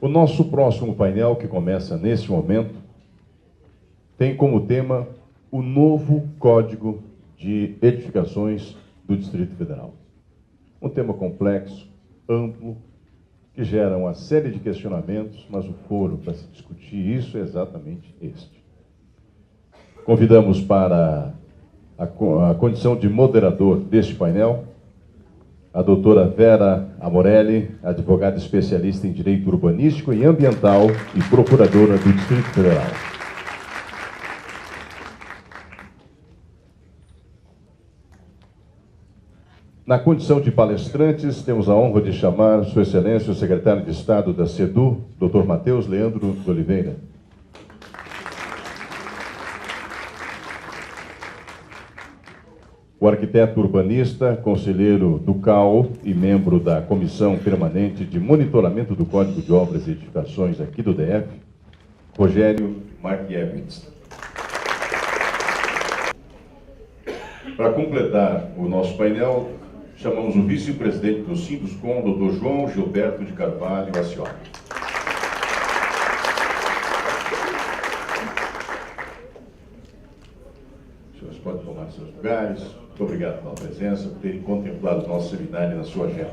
O nosso próximo painel, que começa nesse momento, tem como tema o novo Código de Edificações do Distrito Federal. Um tema complexo, amplo, que gera uma série de questionamentos, mas o foro para se discutir isso é exatamente este. Convidamos para a condição de moderador deste painel a doutora Vera Amorelli, advogada especialista em Direito Urbanístico e Ambiental e procuradora do Distrito Federal. Na condição de palestrantes, temos a honra de chamar Sua Excelência o secretário de Estado da SEDU, Dr. Matheus Leandro de Oliveira. O arquiteto urbanista, conselheiro do CAO e membro da Comissão Permanente de Monitoramento do Código de Obras e Edificações aqui do DF, Rogério Markiewicz. Para completar o nosso painel, chamamos o vice-presidente do Sinduscom, Dr. João Gilberto de Carvalho Acioli. Os senhores podem tomar seus lugares. Muito obrigado pela presença, por terem contemplado o nosso seminário na sua agenda.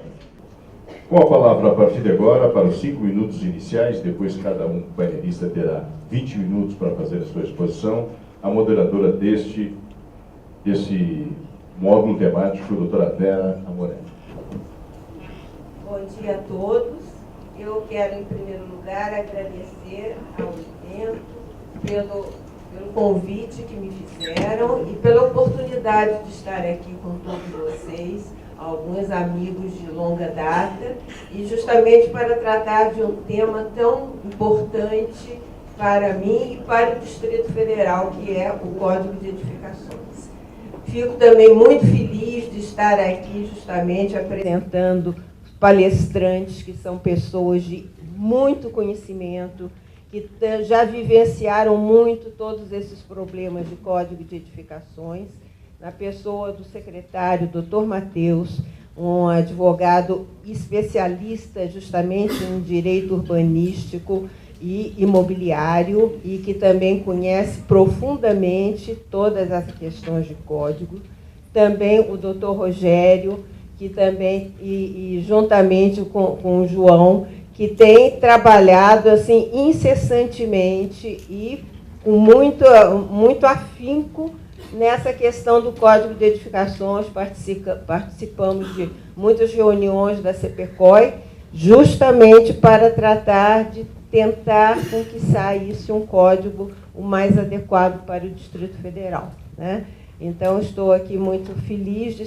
Com a palavra a partir de agora, para os 5 minutos iniciais, depois cada painelista terá 20 minutos para fazer a sua exposição, a moderadora desse módulo temático, a doutora Vera Amorelli. Bom dia a todos. Eu quero, em primeiro lugar, agradecer ao evento pelo convite que me fizeram e pela oportunidade de estar aqui com todos vocês, alguns amigos de longa data, e justamente para tratar de um tema tão importante para mim e para o Distrito Federal, que é o Código de Edificações. Fico também muito feliz de estar aqui justamente apresentando palestrantes que são pessoas de muito conhecimento, que já vivenciaram muito todos esses problemas de Código de Edificações, na pessoa do secretário, Dr. Matheus, um advogado especialista justamente em direito urbanístico e imobiliário, e que também conhece profundamente todas as questões de código. Também o doutor Rogério, que também, e juntamente com o João, que tem trabalhado assim, incessantemente e com muito afinco nessa questão do Código de Edificações. Participamos de muitas reuniões da CPCOI, justamente para tratar de tentar com que saísse um código o mais adequado para o Distrito Federal, né? Então, estou aqui muito feliz de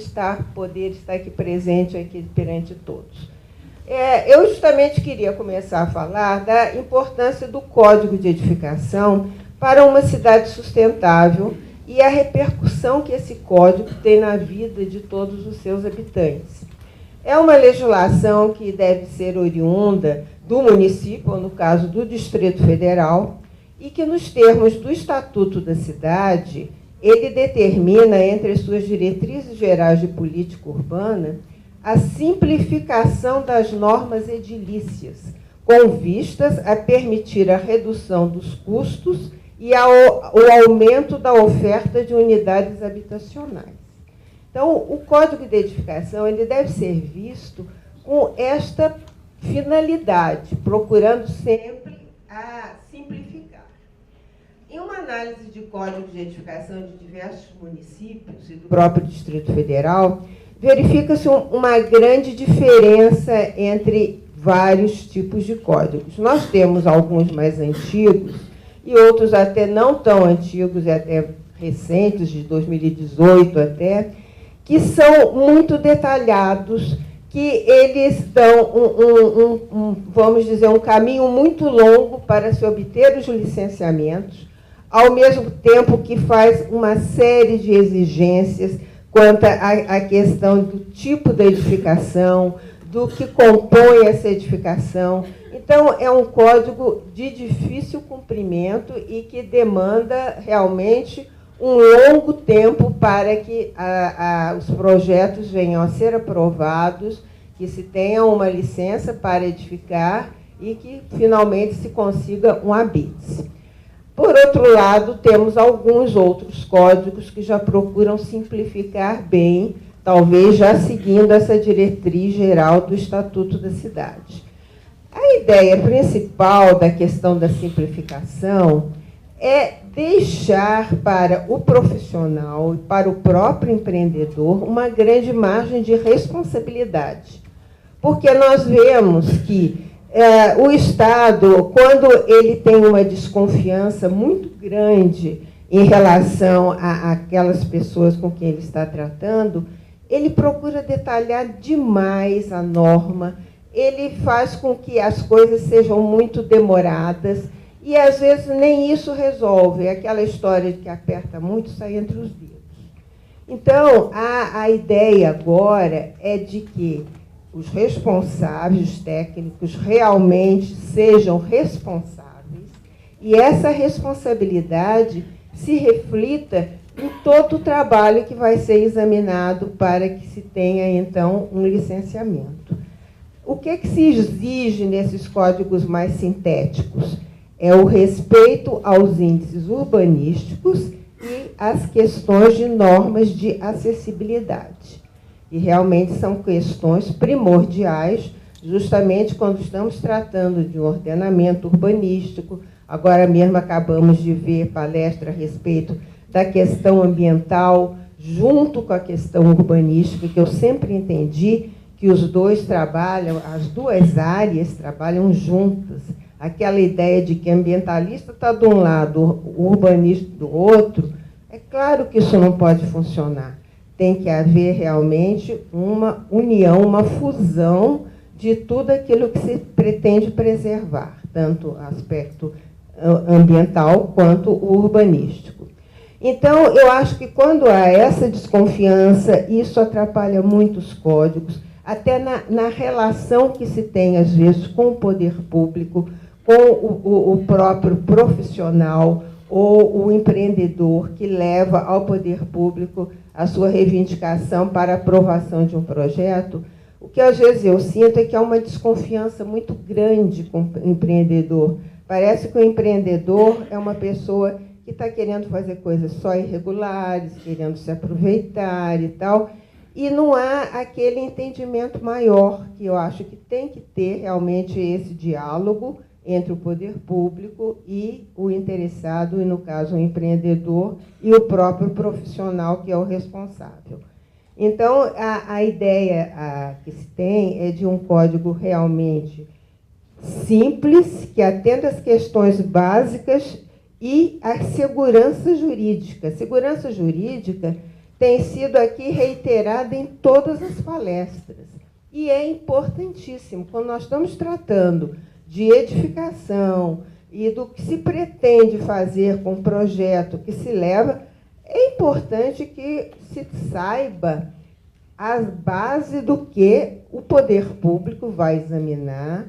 poder estar aqui presente aqui perante todos. Eu justamente queria começar a falar da importância do Código de Edificação para uma cidade sustentável e a repercussão que esse código tem na vida de todos os seus habitantes. É uma legislação que deve ser oriunda do município, ou no caso do Distrito Federal, e que, nos termos do Estatuto da Cidade, ele determina, entre as suas diretrizes gerais de política urbana, a simplificação das normas edilícias, com vistas a permitir a redução dos custos e o aumento da oferta de unidades habitacionais. Então, o Código de Edificação ele deve ser visto com esta finalidade, procurando sempre a simplificar. Em uma análise de Código de Edificação de diversos municípios e do próprio Distrito Federal, verifica-se uma grande diferença entre vários tipos de códigos. Nós temos alguns mais antigos e outros até não tão antigos e até recentes, de 2018 até, que são muito detalhados, que eles dão vamos dizer, um caminho muito longo para se obter os licenciamentos, ao mesmo tempo que faz uma série de exigências quanto à questão do tipo da edificação, do que compõe essa edificação. Então, é um código de difícil cumprimento e que demanda realmente um longo tempo para que os projetos venham a ser aprovados, que se tenha uma licença para edificar e que finalmente se consiga um habite. Por outro lado, temos alguns outros códigos que já procuram simplificar bem, talvez já seguindo essa diretriz geral do Estatuto da Cidade. A ideia principal da questão da simplificação é deixar para o profissional e para o próprio empreendedor uma grande margem de responsabilidade. Porque nós vemos que o Estado, quando ele tem uma desconfiança muito grande em relação àquelas pessoas com quem ele está tratando, ele procura detalhar demais a norma, ele faz com que as coisas sejam muito demoradas, e às vezes nem isso resolve. É aquela história de que aperta muito, sai entre os dedos. Então, a ideia agora é de que os responsáveis, os técnicos, realmente sejam responsáveis e essa responsabilidade se reflita em todo o trabalho que vai ser examinado para que se tenha, então, um licenciamento. O que se exige nesses códigos mais sintéticos? É o respeito aos índices urbanísticos e as questões de normas de acessibilidade. E realmente são questões primordiais, justamente quando estamos tratando de um ordenamento urbanístico. Agora mesmo acabamos de ver palestra a respeito da questão ambiental, junto com a questão urbanística, que eu sempre entendi que os dois trabalham, as duas áreas trabalham juntas. Aquela ideia de que ambientalista está de um lado, o urbanista do outro, é claro que isso não pode funcionar. Tem que haver realmente uma união, uma fusão de tudo aquilo que se pretende preservar, tanto o aspecto ambiental quanto o urbanístico. Então, eu acho que quando há essa desconfiança, isso atrapalha muito os códigos, até na relação que se tem, às vezes, com o poder público, com o próprio profissional ou o empreendedor que leva ao poder público a sua reivindicação para a aprovação de um projeto. O que às vezes eu sinto é que há uma desconfiança muito grande com o empreendedor. Parece que o empreendedor é uma pessoa que está querendo fazer coisas só irregulares, querendo se aproveitar e tal, e não há aquele entendimento maior que eu acho que tem que ter realmente esse diálogo entre o poder público e o interessado, e no caso o empreendedor, e o próprio profissional que é o responsável. Então, a ideia que se tem é de um código realmente simples, que atenda às questões básicas e à segurança jurídica. A segurança jurídica tem sido aqui reiterada em todas as palestras, e é importantíssimo, quando nós estamos tratando de edificação e do que se pretende fazer com o projeto que se leva, é importante que se saiba a base do que o poder público vai examinar,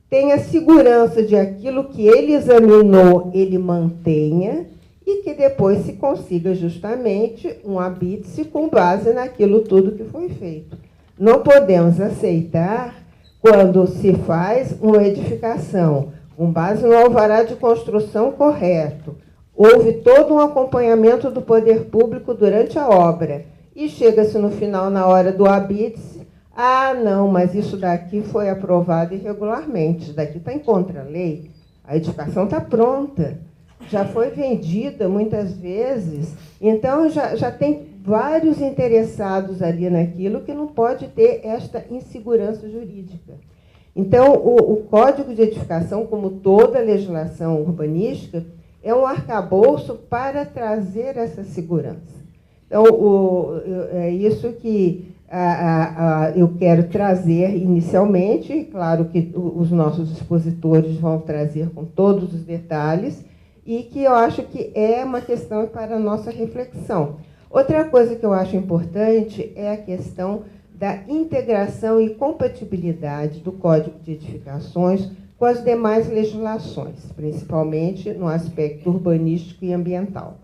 tenha segurança de aquilo que ele examinou, ele mantenha, e que depois se consiga justamente um habite com base naquilo tudo que foi feito. Não podemos aceitar quando se faz uma edificação com base no alvará de construção correto, houve todo um acompanhamento do poder público durante a obra, e chega-se no final, na hora do habite, não, mas isso daqui foi aprovado irregularmente, isso daqui está em contra-lei, a edificação está pronta, já foi vendida muitas vezes, então já tem vários interessados ali naquilo que não pode ter esta insegurança jurídica. Então, o Código de Edificação, como toda legislação urbanística, é um arcabouço para trazer essa segurança. Então, é isso que eu quero trazer inicialmente, claro que os nossos expositores vão trazer com todos os detalhes, e que eu acho que é uma questão para a nossa reflexão. Outra coisa que eu acho importante é a questão da integração e compatibilidade do Código de Edificações com as demais legislações, principalmente no aspecto urbanístico e ambiental.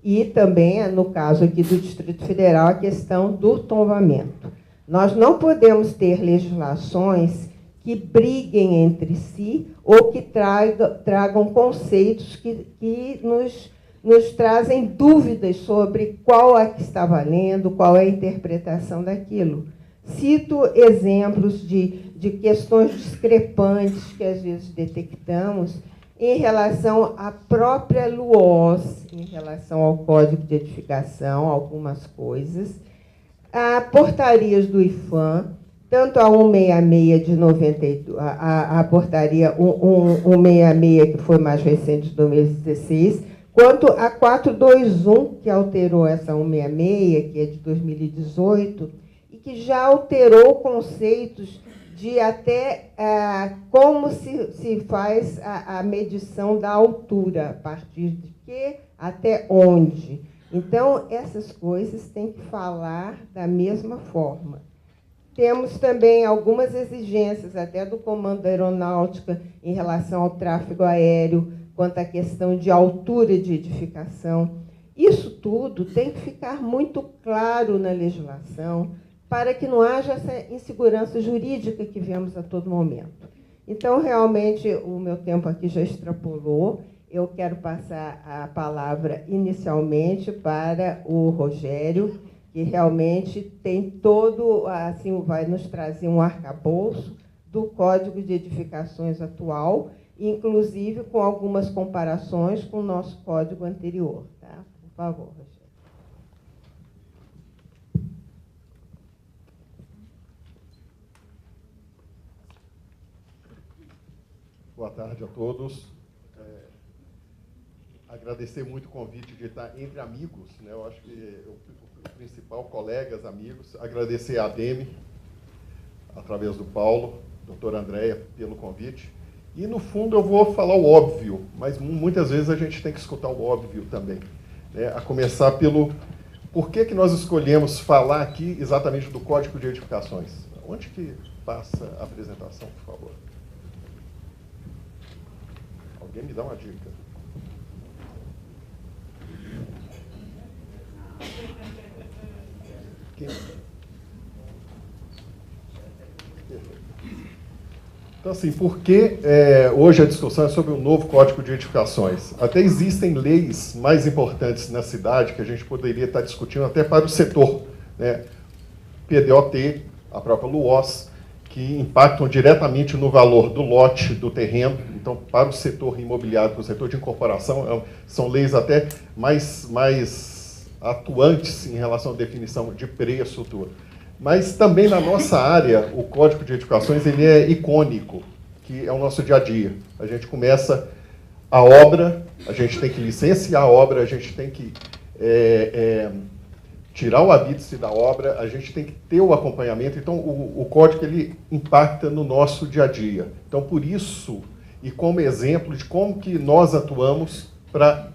E também, no caso aqui do Distrito Federal, a questão do tombamento. Nós não podemos ter legislações que briguem entre si ou que tragam conceitos que nos trazem dúvidas sobre qual é que está valendo, qual é a interpretação daquilo. Cito exemplos de questões discrepantes que às vezes detectamos em relação à própria LUOS, em relação ao Código de Edificação, algumas coisas, a portarias do IPHAN, tanto a 166 de 92, a portaria 166, que foi mais recente, de 2016, quanto a 421, que alterou essa 166, que é de 2018, e que já alterou conceitos de até como se faz a medição da altura, a partir de que até onde. Então, essas coisas têm que falar da mesma forma. Temos também algumas exigências, até do Comando da Aeronáutica, em relação ao tráfego aéreo, quanto à questão de altura de edificação. Isso tudo tem que ficar muito claro na legislação, para que não haja essa insegurança jurídica que vemos a todo momento. Então, realmente, o meu tempo aqui já extrapolou. Eu quero passar a palavra inicialmente para o Rogério, que realmente tem todo, assim, vai nos trazer um arcabouço do Código de Edificações atual, inclusive com algumas comparações com o nosso código anterior. Tá? Por favor, Rogério. Boa tarde a todos. Agradecer muito o convite de estar entre amigos, né? Eu acho que o principal, colegas, amigos. Agradecer a ADEME, através do Paulo, doutora Andréia, pelo convite. E, no fundo, eu vou falar o óbvio, mas muitas vezes a gente tem que escutar o óbvio também. Né? A começar pelo por que nós escolhemos falar aqui exatamente do Código de Edificações. Onde que passa a apresentação, por favor? Alguém me dá uma dica. Quem? Então, assim, por que hoje a discussão é sobre o novo Código de Edificações? Até existem leis mais importantes na cidade que a gente poderia estar discutindo até para o setor, né? PDOT, a própria LUOS, que impactam diretamente no valor do lote, do terreno. Então, para o setor imobiliário, para o setor de incorporação, são leis até mais atuantes em relação à definição de preço, tudo. Mas também na nossa área, o Código de Edificações ele é icônico, que é o nosso dia a dia. A gente começa a obra, a gente tem que licenciar a obra, a gente tem que tirar o habite da obra, a gente tem que ter o acompanhamento. Então, o código ele impacta no nosso dia a dia. Então, por isso, e como exemplo de como que nós atuamos para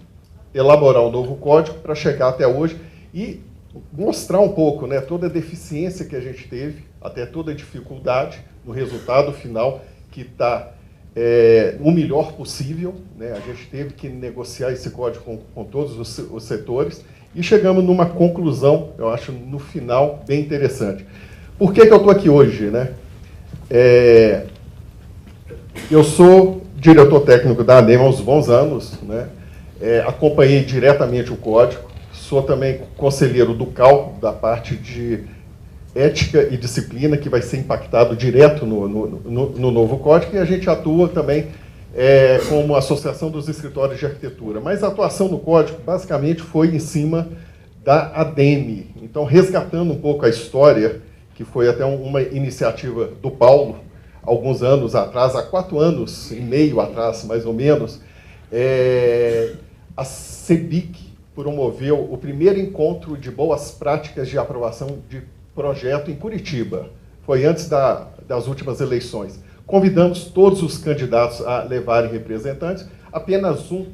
elaborar um novo código, para chegar até hoje e mostrar um pouco, né, toda a deficiência que a gente teve, até toda a dificuldade no resultado final, que está o melhor possível. Né? A gente teve que negociar esse código com todos os setores, e chegamos numa conclusão, eu acho, no final, bem interessante. Por que eu estou aqui hoje? Né? Eu sou diretor técnico da ADEME há uns bons anos, né? Acompanhei diretamente o código, sou também conselheiro do CAL, da parte de ética e disciplina, que vai ser impactado direto no novo código, e a gente atua também como Associação dos Escritórios de Arquitetura. Mas a atuação no código, basicamente, foi em cima da ADEME. Então, resgatando um pouco a história, que foi até uma iniciativa do Paulo, alguns anos atrás, há 4 anos e meio atrás, mais ou menos, a CEBIC promoveu o primeiro encontro de boas práticas de aprovação de projeto em Curitiba. Foi antes das últimas eleições. Convidamos todos os candidatos a levarem representantes. Apenas um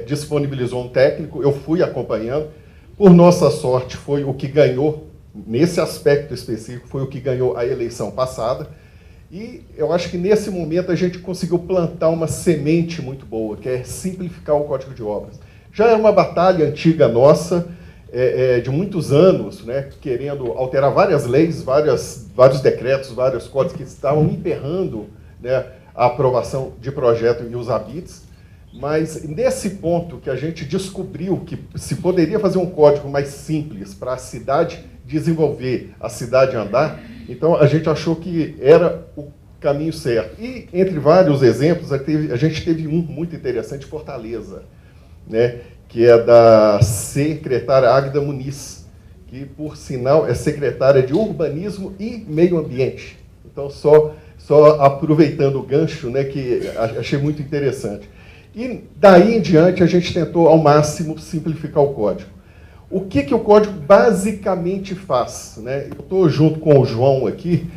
disponibilizou um técnico, eu fui acompanhando. Por nossa sorte, foi o que ganhou, nesse aspecto específico, foi o que ganhou a eleição passada. E eu acho que, nesse momento, a gente conseguiu plantar uma semente muito boa, que é simplificar o Código de Obras. Já era uma batalha antiga nossa, de muitos anos, né, querendo alterar várias leis, vários decretos, vários códigos que estavam emperrando, né, a aprovação de projeto e os habites. Mas nesse ponto que a gente descobriu que se poderia fazer um código mais simples para a cidade desenvolver, a cidade andar, então a gente achou que era o caminho certo. E, entre vários exemplos, a gente teve um muito interessante, Fortaleza, né, que é da secretária Águida Muniz, que, por sinal, é secretária de Urbanismo e Meio Ambiente. Então, só aproveitando o gancho, né, que achei muito interessante. E, daí em diante, a gente tentou, ao máximo, simplificar o código. O que o código basicamente faz? Né? Eu estou junto com o João aqui,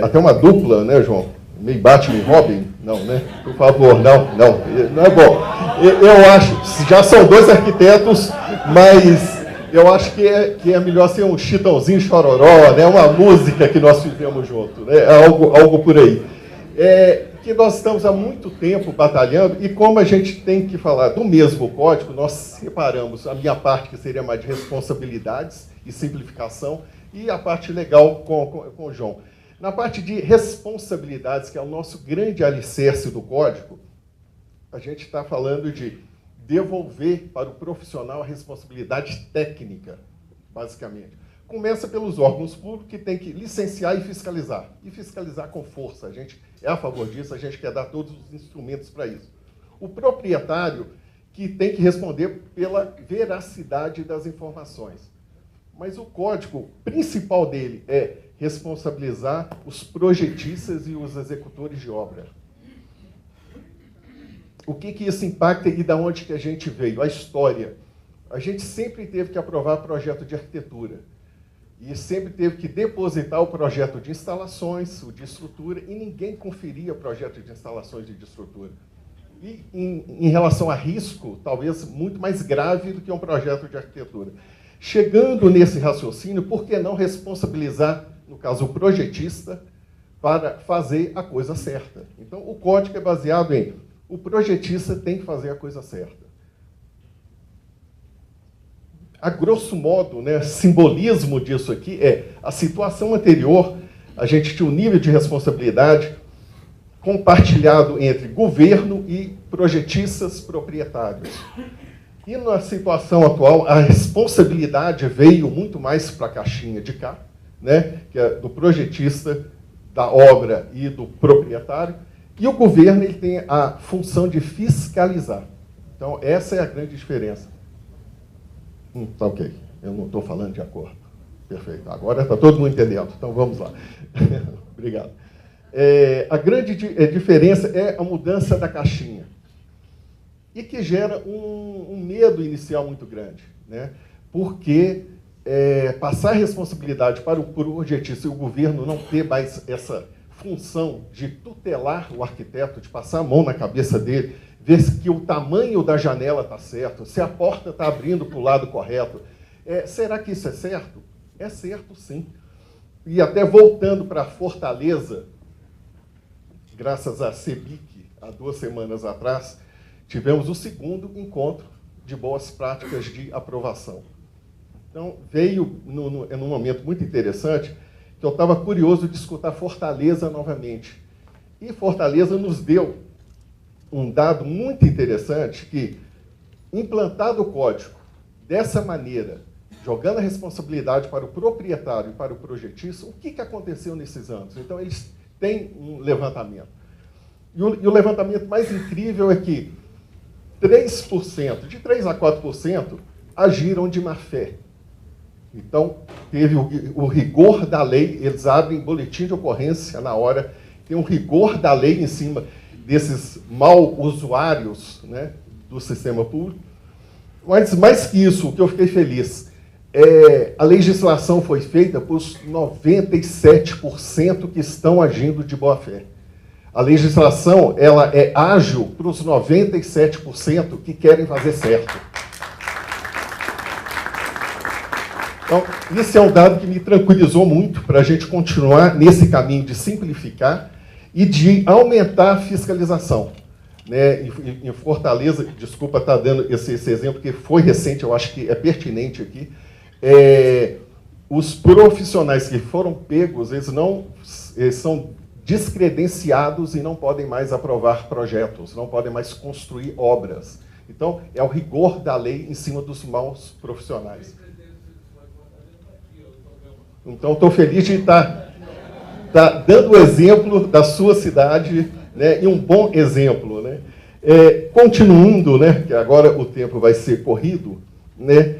até uma dupla, né, João? Meio Batman e Robin? Não, né? Por favor, não é bom. Eu acho, já são dois arquitetos, mas eu acho que é melhor ser um Chitãozinho Chororó, né? Uma música que nós fizemos junto, né? Algo por aí. Que nós estamos há muito tempo batalhando, e como a gente tem que falar do mesmo código, nós separamos a minha parte, que seria mais de responsabilidades e simplificação, e a parte legal com o João. Na parte de responsabilidades, que é o nosso grande alicerce do código, a gente está falando de devolver para o profissional a responsabilidade técnica, basicamente. Começa pelos órgãos públicos, que tem que licenciar e fiscalizar com força. A gente é a favor disso, a gente quer dar todos os instrumentos para isso. O proprietário, que tem que responder pela veracidade das informações. Mas o código principal dele é responsabilizar os projetistas e os executores de obra. O que isso impacta e da onde que a gente veio? A história. A gente sempre teve que aprovar projeto de arquitetura. E sempre teve que depositar o projeto de instalações, o de estrutura, e ninguém conferia o projeto de instalações e de estrutura. E, em relação a risco, talvez muito mais grave do que um projeto de arquitetura. Chegando nesse raciocínio, por que não responsabilizar, no caso, o projetista, para fazer a coisa certa? Então, o código é baseado em o projetista tem que fazer a coisa certa. A grosso modo, né, simbolismo disso aqui é a situação anterior, a gente tinha um nível de responsabilidade compartilhado entre governo e projetistas proprietários. E na situação atual, a responsabilidade veio muito mais para a caixinha de cá, né, que é do projetista, da obra e do proprietário, e o governo ele tem a função de fiscalizar. Então, essa é a grande diferença. Tá ok, eu não estou falando de acordo. Perfeito, agora está todo mundo entendendo, então vamos lá. Obrigado. A grande diferença é a mudança da caixinha, e que gera um medo inicial muito grande, né? Porque passar a responsabilidade para o projetista e o governo não ter mais essa função de tutelar o arquiteto, de passar a mão na cabeça dele, ver que o tamanho da janela está certo, se a porta está abrindo para o lado correto. Será que isso é certo? É certo, sim. E até voltando para Fortaleza, graças à CEBIC, há 2 semanas atrás, tivemos o 2º encontro de boas práticas de aprovação. Então, veio num momento muito interessante, que eu estava curioso de escutar Fortaleza novamente. E Fortaleza nos deu um dado muito interessante, que, implantado o código dessa maneira, jogando a responsabilidade para o proprietário e para o projetista, o que aconteceu nesses anos? Então, eles têm um levantamento. E o levantamento mais incrível é que 3%, de 3% a 4%, agiram de má fé. Então, teve o rigor da lei, eles abrem boletim de ocorrência na hora, tem um rigor da lei em cima desses mal usuários, né, do sistema público. Mas, mais que isso, o que eu fiquei feliz, a legislação foi feita por os 97% que estão agindo de boa fé. A legislação ela é ágil para os 97% que querem fazer certo. Então, esse é um dado que me tranquilizou muito para a gente continuar nesse caminho de simplificar e de aumentar a fiscalização. né, em Fortaleza, desculpa estar dando esse exemplo, que foi recente, eu acho que é pertinente aqui, os profissionais que foram pegos, eles são descredenciados e não podem mais aprovar projetos, não podem mais construir obras. Então, é o rigor da lei em cima dos maus profissionais. Então, estou feliz de estar dando o exemplo da sua cidade, né, e um bom exemplo, né? Continuando, né, que agora o tempo vai ser corrido, né,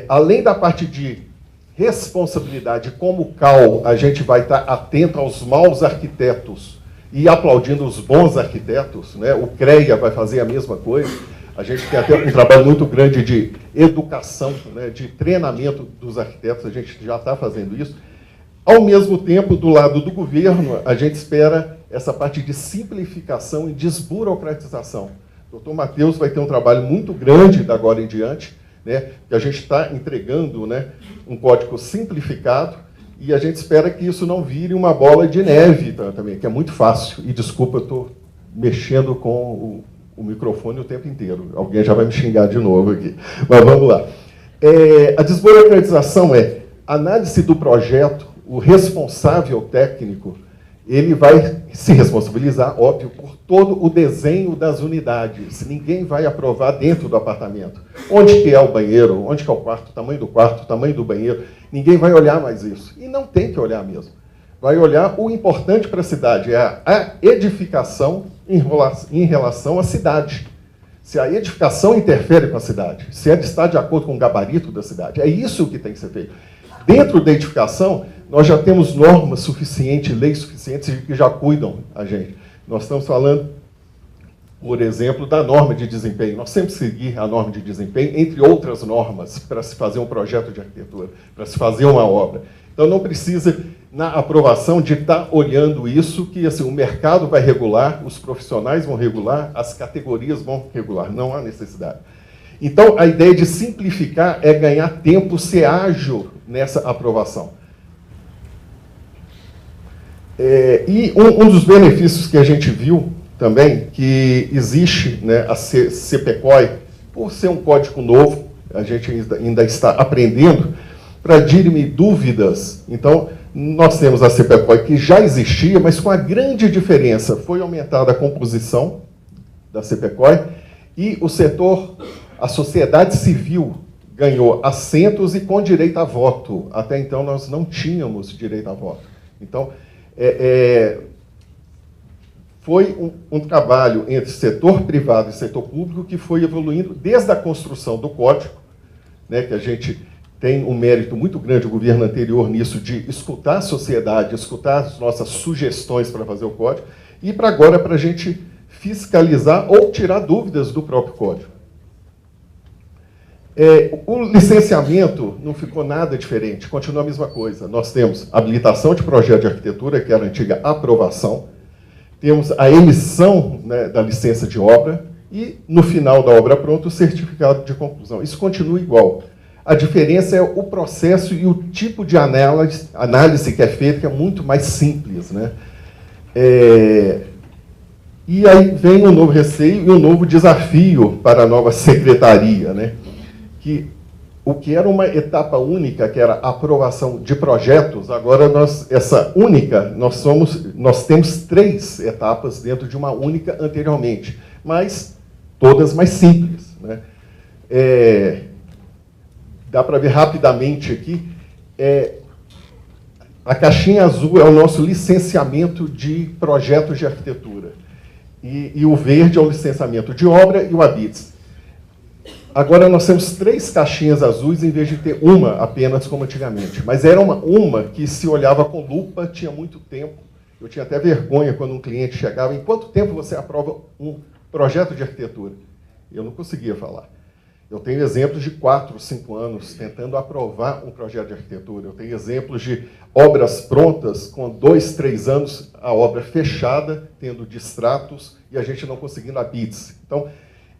além da parte de responsabilidade, como CAL, a gente vai estar atento aos maus arquitetos e aplaudindo os bons arquitetos, né? O CREA vai fazer a mesma coisa. A gente tem até um trabalho muito grande de educação, né, de treinamento dos arquitetos, a gente já está fazendo isso. Ao mesmo tempo, do lado do governo, a gente espera essa parte de simplificação e desburocratização. O Dr. Matheus vai ter um trabalho muito grande da agora em diante, né, que a gente está entregando, né, um código simplificado, e a gente espera que isso não vire uma bola de neve também, que é muito fácil. E desculpa, eu estou mexendo com o microfone o tempo inteiro. Alguém já vai me xingar de novo aqui. Mas vamos lá. A desburocratização é análise do projeto, o responsável técnico, ele vai se responsabilizar, óbvio, por todo o desenho das unidades. Ninguém vai aprovar dentro do apartamento. Onde que é o banheiro, onde que é o quarto, o tamanho do banheiro. Ninguém vai olhar mais isso. E não tem que olhar mesmo. Vai olhar o importante para a cidade, é a edificação em relação à cidade. Se a edificação interfere com a cidade, se ela está de acordo com o gabarito da cidade, é isso que tem que ser feito. Dentro da edificação, nós já temos normas suficientes, leis suficientes que já cuidam a gente. Nós estamos falando, por exemplo, da norma de desempenho. Nós sempre seguimos a norma de desempenho, entre outras normas, para se fazer um projeto de arquitetura, para se fazer uma obra. Então, não precisa, na aprovação, de estar olhando isso, que assim, o mercado vai regular, os profissionais vão regular, as categorias vão regular. Não há necessidade. Então, a ideia de simplificar é ganhar tempo, ser ágil nessa aprovação. E um dos benefícios que a gente viu também, que existe, né, a CPCOI, por ser um código novo, a gente ainda está aprendendo, para dirimir dúvidas. Então, nós temos a CPCOI que já existia, mas com a grande diferença, foi aumentada a composição da CPCOI e o setor, a sociedade civil, ganhou assentos e com direito a voto. Até então, nós não tínhamos direito a voto. Então, foi um trabalho entre setor privado e setor público que foi evoluindo desde a construção do código, né, que a gente tem um mérito muito grande, o governo anterior, nisso, de escutar a sociedade, escutar as nossas sugestões para fazer o código, e para agora, para a gente fiscalizar ou tirar dúvidas do próprio código. O licenciamento não ficou nada diferente, continua a mesma coisa. Nós temos habilitação de projeto de arquitetura, que era a antiga aprovação, temos a emissão, né, da licença de obra e, no final da obra pronta, o certificado de conclusão. Isso continua igual. A diferença é o processo e o tipo de análise que é feita, que é muito mais simples, né? E aí vem um novo receio e um novo desafio para a nova secretaria, né? Que o que era uma etapa única, que era a aprovação de projetos, agora nós temos 3 etapas dentro de uma única anteriormente, mas todas mais simples, né? Dá para ver rapidamente aqui, a caixinha azul é o nosso licenciamento de projetos de arquitetura, e o verde é o licenciamento de obra e o ABITS. Agora nós temos 3 caixinhas azuis, em vez de ter uma apenas, como antigamente. Mas era uma que se olhava com lupa, tinha muito tempo. Eu tinha até vergonha quando um cliente chegava, em quanto tempo você aprova um projeto de arquitetura? Eu não conseguia falar. Eu tenho exemplos de 4, 5 anos tentando aprovar um projeto de arquitetura. Eu tenho exemplos de obras prontas com 2, 3 anos, a obra fechada, tendo distratos, e a gente não conseguindo a BITS. Então,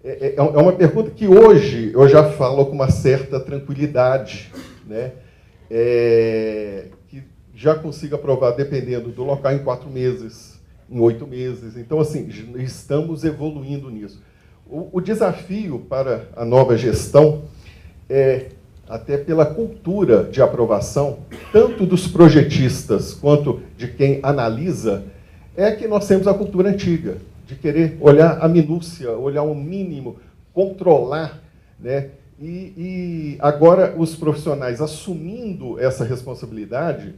é uma pergunta que hoje eu já falo com uma certa tranquilidade, né? Que já consigo aprovar, dependendo do local, em 4 meses. em 8 meses. Então, assim, estamos evoluindo nisso. O desafio para a nova gestão é, até pela cultura de aprovação, tanto dos projetistas quanto de quem analisa, é que nós temos a cultura antiga, de querer olhar a minúcia, olhar o mínimo, controlar, né? E agora os profissionais assumindo essa responsabilidade,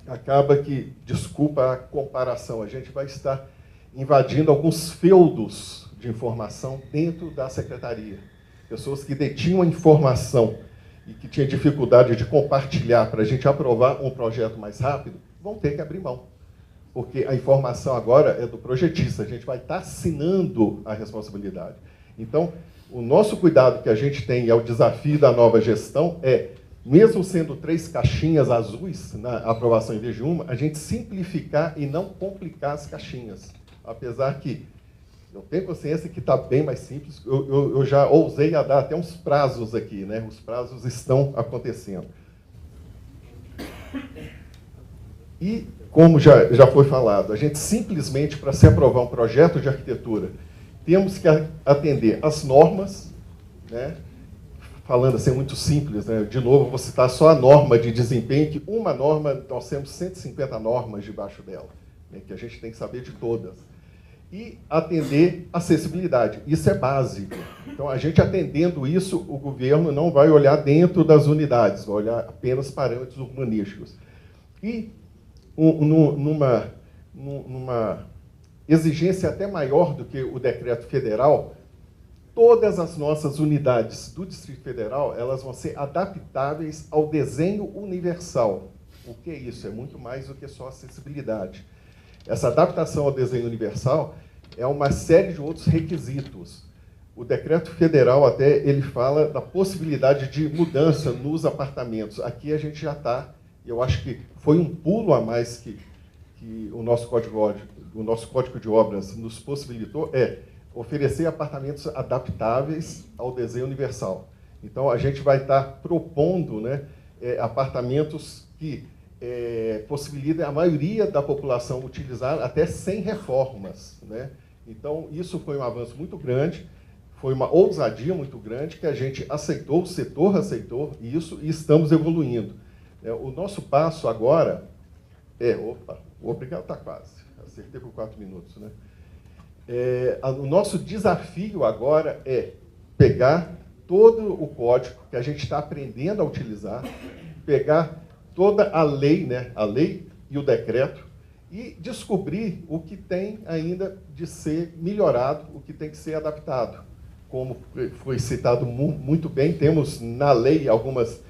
acaba que, desculpa a comparação, a gente vai estar invadindo alguns feudos de informação dentro da secretaria. Pessoas que detinham a informação e que tinham dificuldade de compartilhar para a gente aprovar um projeto mais rápido, vão ter que abrir mão. Porque a informação agora é do projetista, a gente vai estar assinando a responsabilidade. Então, o nosso cuidado que a gente tem, é o desafio da nova gestão, é, mesmo sendo 3 caixinhas azuis na aprovação em vez de uma, a gente simplificar e não complicar as caixinhas. Apesar que eu tenho consciência que está bem mais simples, eu já ousei a dar até uns prazos aqui, né? Os prazos estão acontecendo. E, como já foi falado, a gente simplesmente, para se aprovar um projeto de arquitetura, temos que atender às normas, né? Falando assim, muito simples, né? De novo, vou citar só a norma de desempenho, que uma norma, nós temos 150 normas debaixo dela, né? Que a gente tem que saber de todas. E atender acessibilidade, isso é básico. Então, a gente atendendo isso, o governo não vai olhar dentro das unidades, vai olhar apenas parâmetros urbanísticos. E numa exigência até maior do que o decreto federal, todas as nossas unidades do Distrito Federal, elas vão ser adaptáveis ao desenho universal. O que é isso? É muito mais do que só acessibilidade. Essa adaptação ao desenho universal é uma série de outros requisitos. O decreto federal até ele fala da possibilidade de mudança nos apartamentos. Aqui a gente já está, eu acho que foi um pulo a mais que o nosso Código de Obras nos possibilitou, é oferecer apartamentos adaptáveis ao desenho universal. Então, a gente vai estar propondo, né, apartamentos que possibilitem a maioria da população utilizar até sem reformas, né? Então, isso foi um avanço muito grande, foi uma ousadia muito grande que a gente aceitou, o setor aceitou isso e estamos evoluindo. O nosso passo agora o obrigado está quase, acertei por 4 minutos, né? O nosso desafio agora é pegar todo o código que a gente está aprendendo a utilizar, pegar toda a lei, né, a lei e o decreto, e descobrir o que tem ainda de ser melhorado, o que tem que ser adaptado. Como foi citado muito bem, temos na lei algumas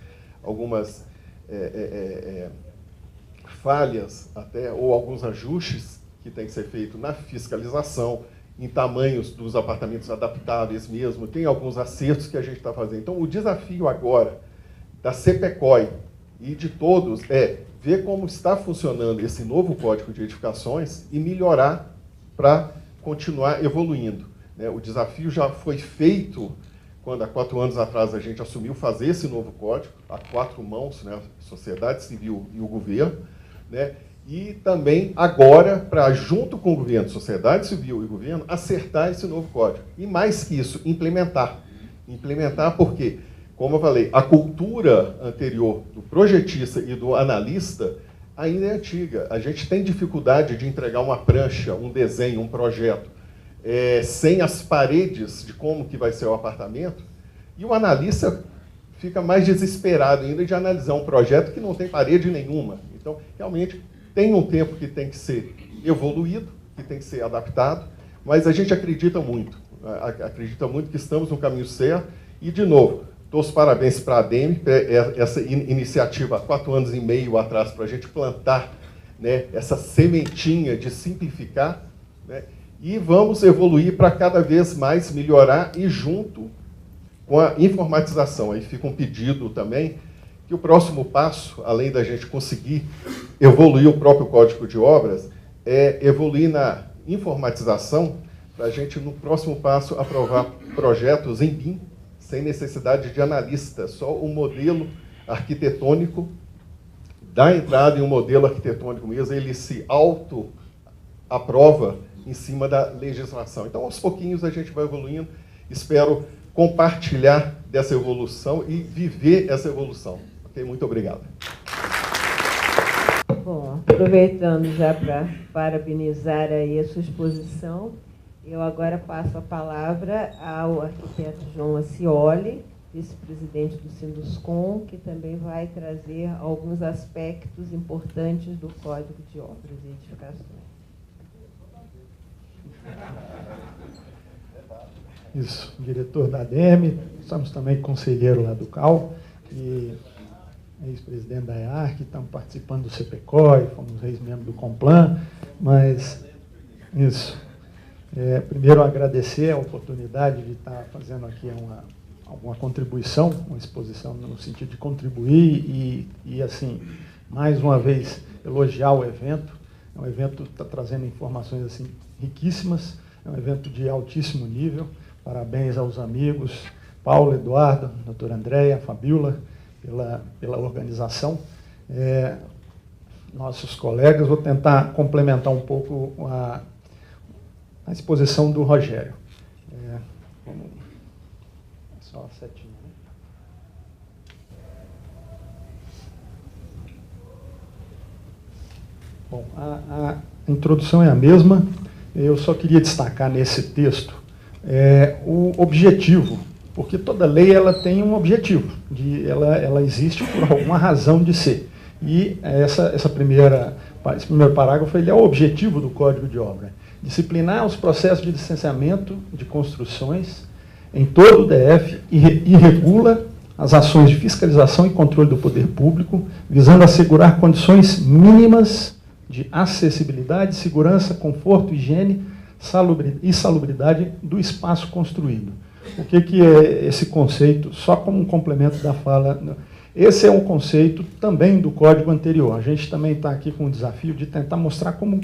falhas até, ou alguns ajustes que tem que ser feito na fiscalização, em tamanhos dos apartamentos adaptáveis mesmo, tem alguns acertos que a gente está fazendo. Então, o desafio agora da CPCOI e de todos é ver como está funcionando esse novo Código de Edificações e melhorar para continuar evoluindo. O desafio já foi feito quando, há 4 anos atrás, a gente assumiu fazer esse novo código, a 4 mãos, né, a sociedade civil e o governo, né, e também agora, para, junto com o governo, sociedade civil e governo, acertar esse novo código. E mais que isso, implementar. Implementar porque, como eu falei, a cultura anterior do projetista e do analista ainda é antiga. A gente tem dificuldade de entregar uma prancha, um desenho, um projeto, sem as paredes de como que vai ser o apartamento, e o analista fica mais desesperado ainda de analisar um projeto que não tem parede nenhuma. Então, realmente, tem um tempo que tem que ser evoluído, que tem que ser adaptado, mas a gente acredita muito que estamos no caminho certo, e, de novo, dou os parabéns para a ADEME, essa iniciativa há 4 anos e meio atrás, para a gente plantar, né, essa sementinha de simplificar, né, e vamos evoluir para cada vez mais melhorar e junto com a informatização. Aí fica um pedido também que o próximo passo, além da gente conseguir evoluir o próprio Código de Obras, é evoluir na informatização para a gente, no próximo passo, aprovar projetos em BIM, sem necessidade de analista, só o modelo arquitetônico da entrada em um modelo arquitetônico mesmo, ele se aprova em cima da legislação. Então, aos pouquinhos, a gente vai evoluindo. Espero compartilhar dessa evolução e viver essa evolução. Okay? Muito obrigado. Bom, aproveitando já para parabenizar aí a sua exposição, eu agora passo a palavra ao arquiteto João Acioli, vice-presidente do Sinduscom, que também vai trazer alguns aspectos importantes do Código de Obras e Edificações. Isso, diretor da ADEME, estamos também conselheiro lá do CAL, e ex-presidente da EARC, estamos participando do CPCOI, fomos ex-membros do Complan, mas isso. Primeiro, agradecer a oportunidade de estar fazendo aqui alguma contribuição, uma exposição no sentido de contribuir e assim, mais uma vez, elogiar o evento. É um evento que está trazendo informações assim, riquíssimas, é um evento de altíssimo nível. Parabéns aos amigos, Paulo, Eduardo, doutora Andréia, Fabiola, pela organização. Nossos colegas, vou tentar complementar um pouco a exposição do Rogério. Só a setinha, né? Bom, a introdução é a mesma. Eu só queria destacar nesse texto o objetivo, porque toda lei ela tem um objetivo, ela existe por alguma razão de ser. E esse primeiro parágrafo ele é o objetivo do Código de Obra. Disciplinar os processos de licenciamento de construções em todo o DF e regula as ações de fiscalização e controle do poder público, visando assegurar condições mínimas de acessibilidade, segurança, conforto, higiene e salubridade do espaço construído. O que é esse conceito? Só como um complemento da fala, esse é um conceito também do código anterior. A gente também está aqui com o desafio de tentar mostrar como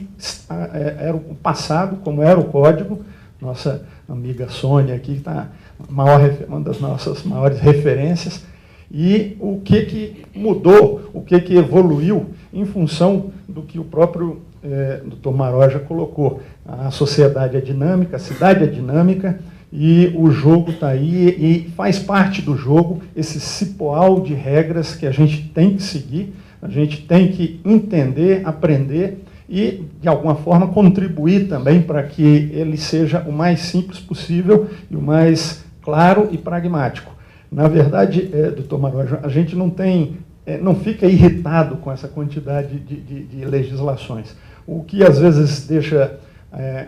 era o passado, como era o código. Nossa amiga Sônia aqui está uma das nossas maiores referências. E o que mudou, o que evoluiu em função do que o próprio Dr. Maró já colocou. A sociedade é dinâmica, a cidade é dinâmica, e o jogo está aí, e faz parte do jogo esse cipoal de regras que a gente tem que seguir, a gente tem que entender, aprender e, de alguma forma, contribuir também para que ele seja o mais simples possível e o mais claro e pragmático. Na verdade, doutor Maró, a gente não fica irritado com essa quantidade de legislações. O que, às vezes, deixa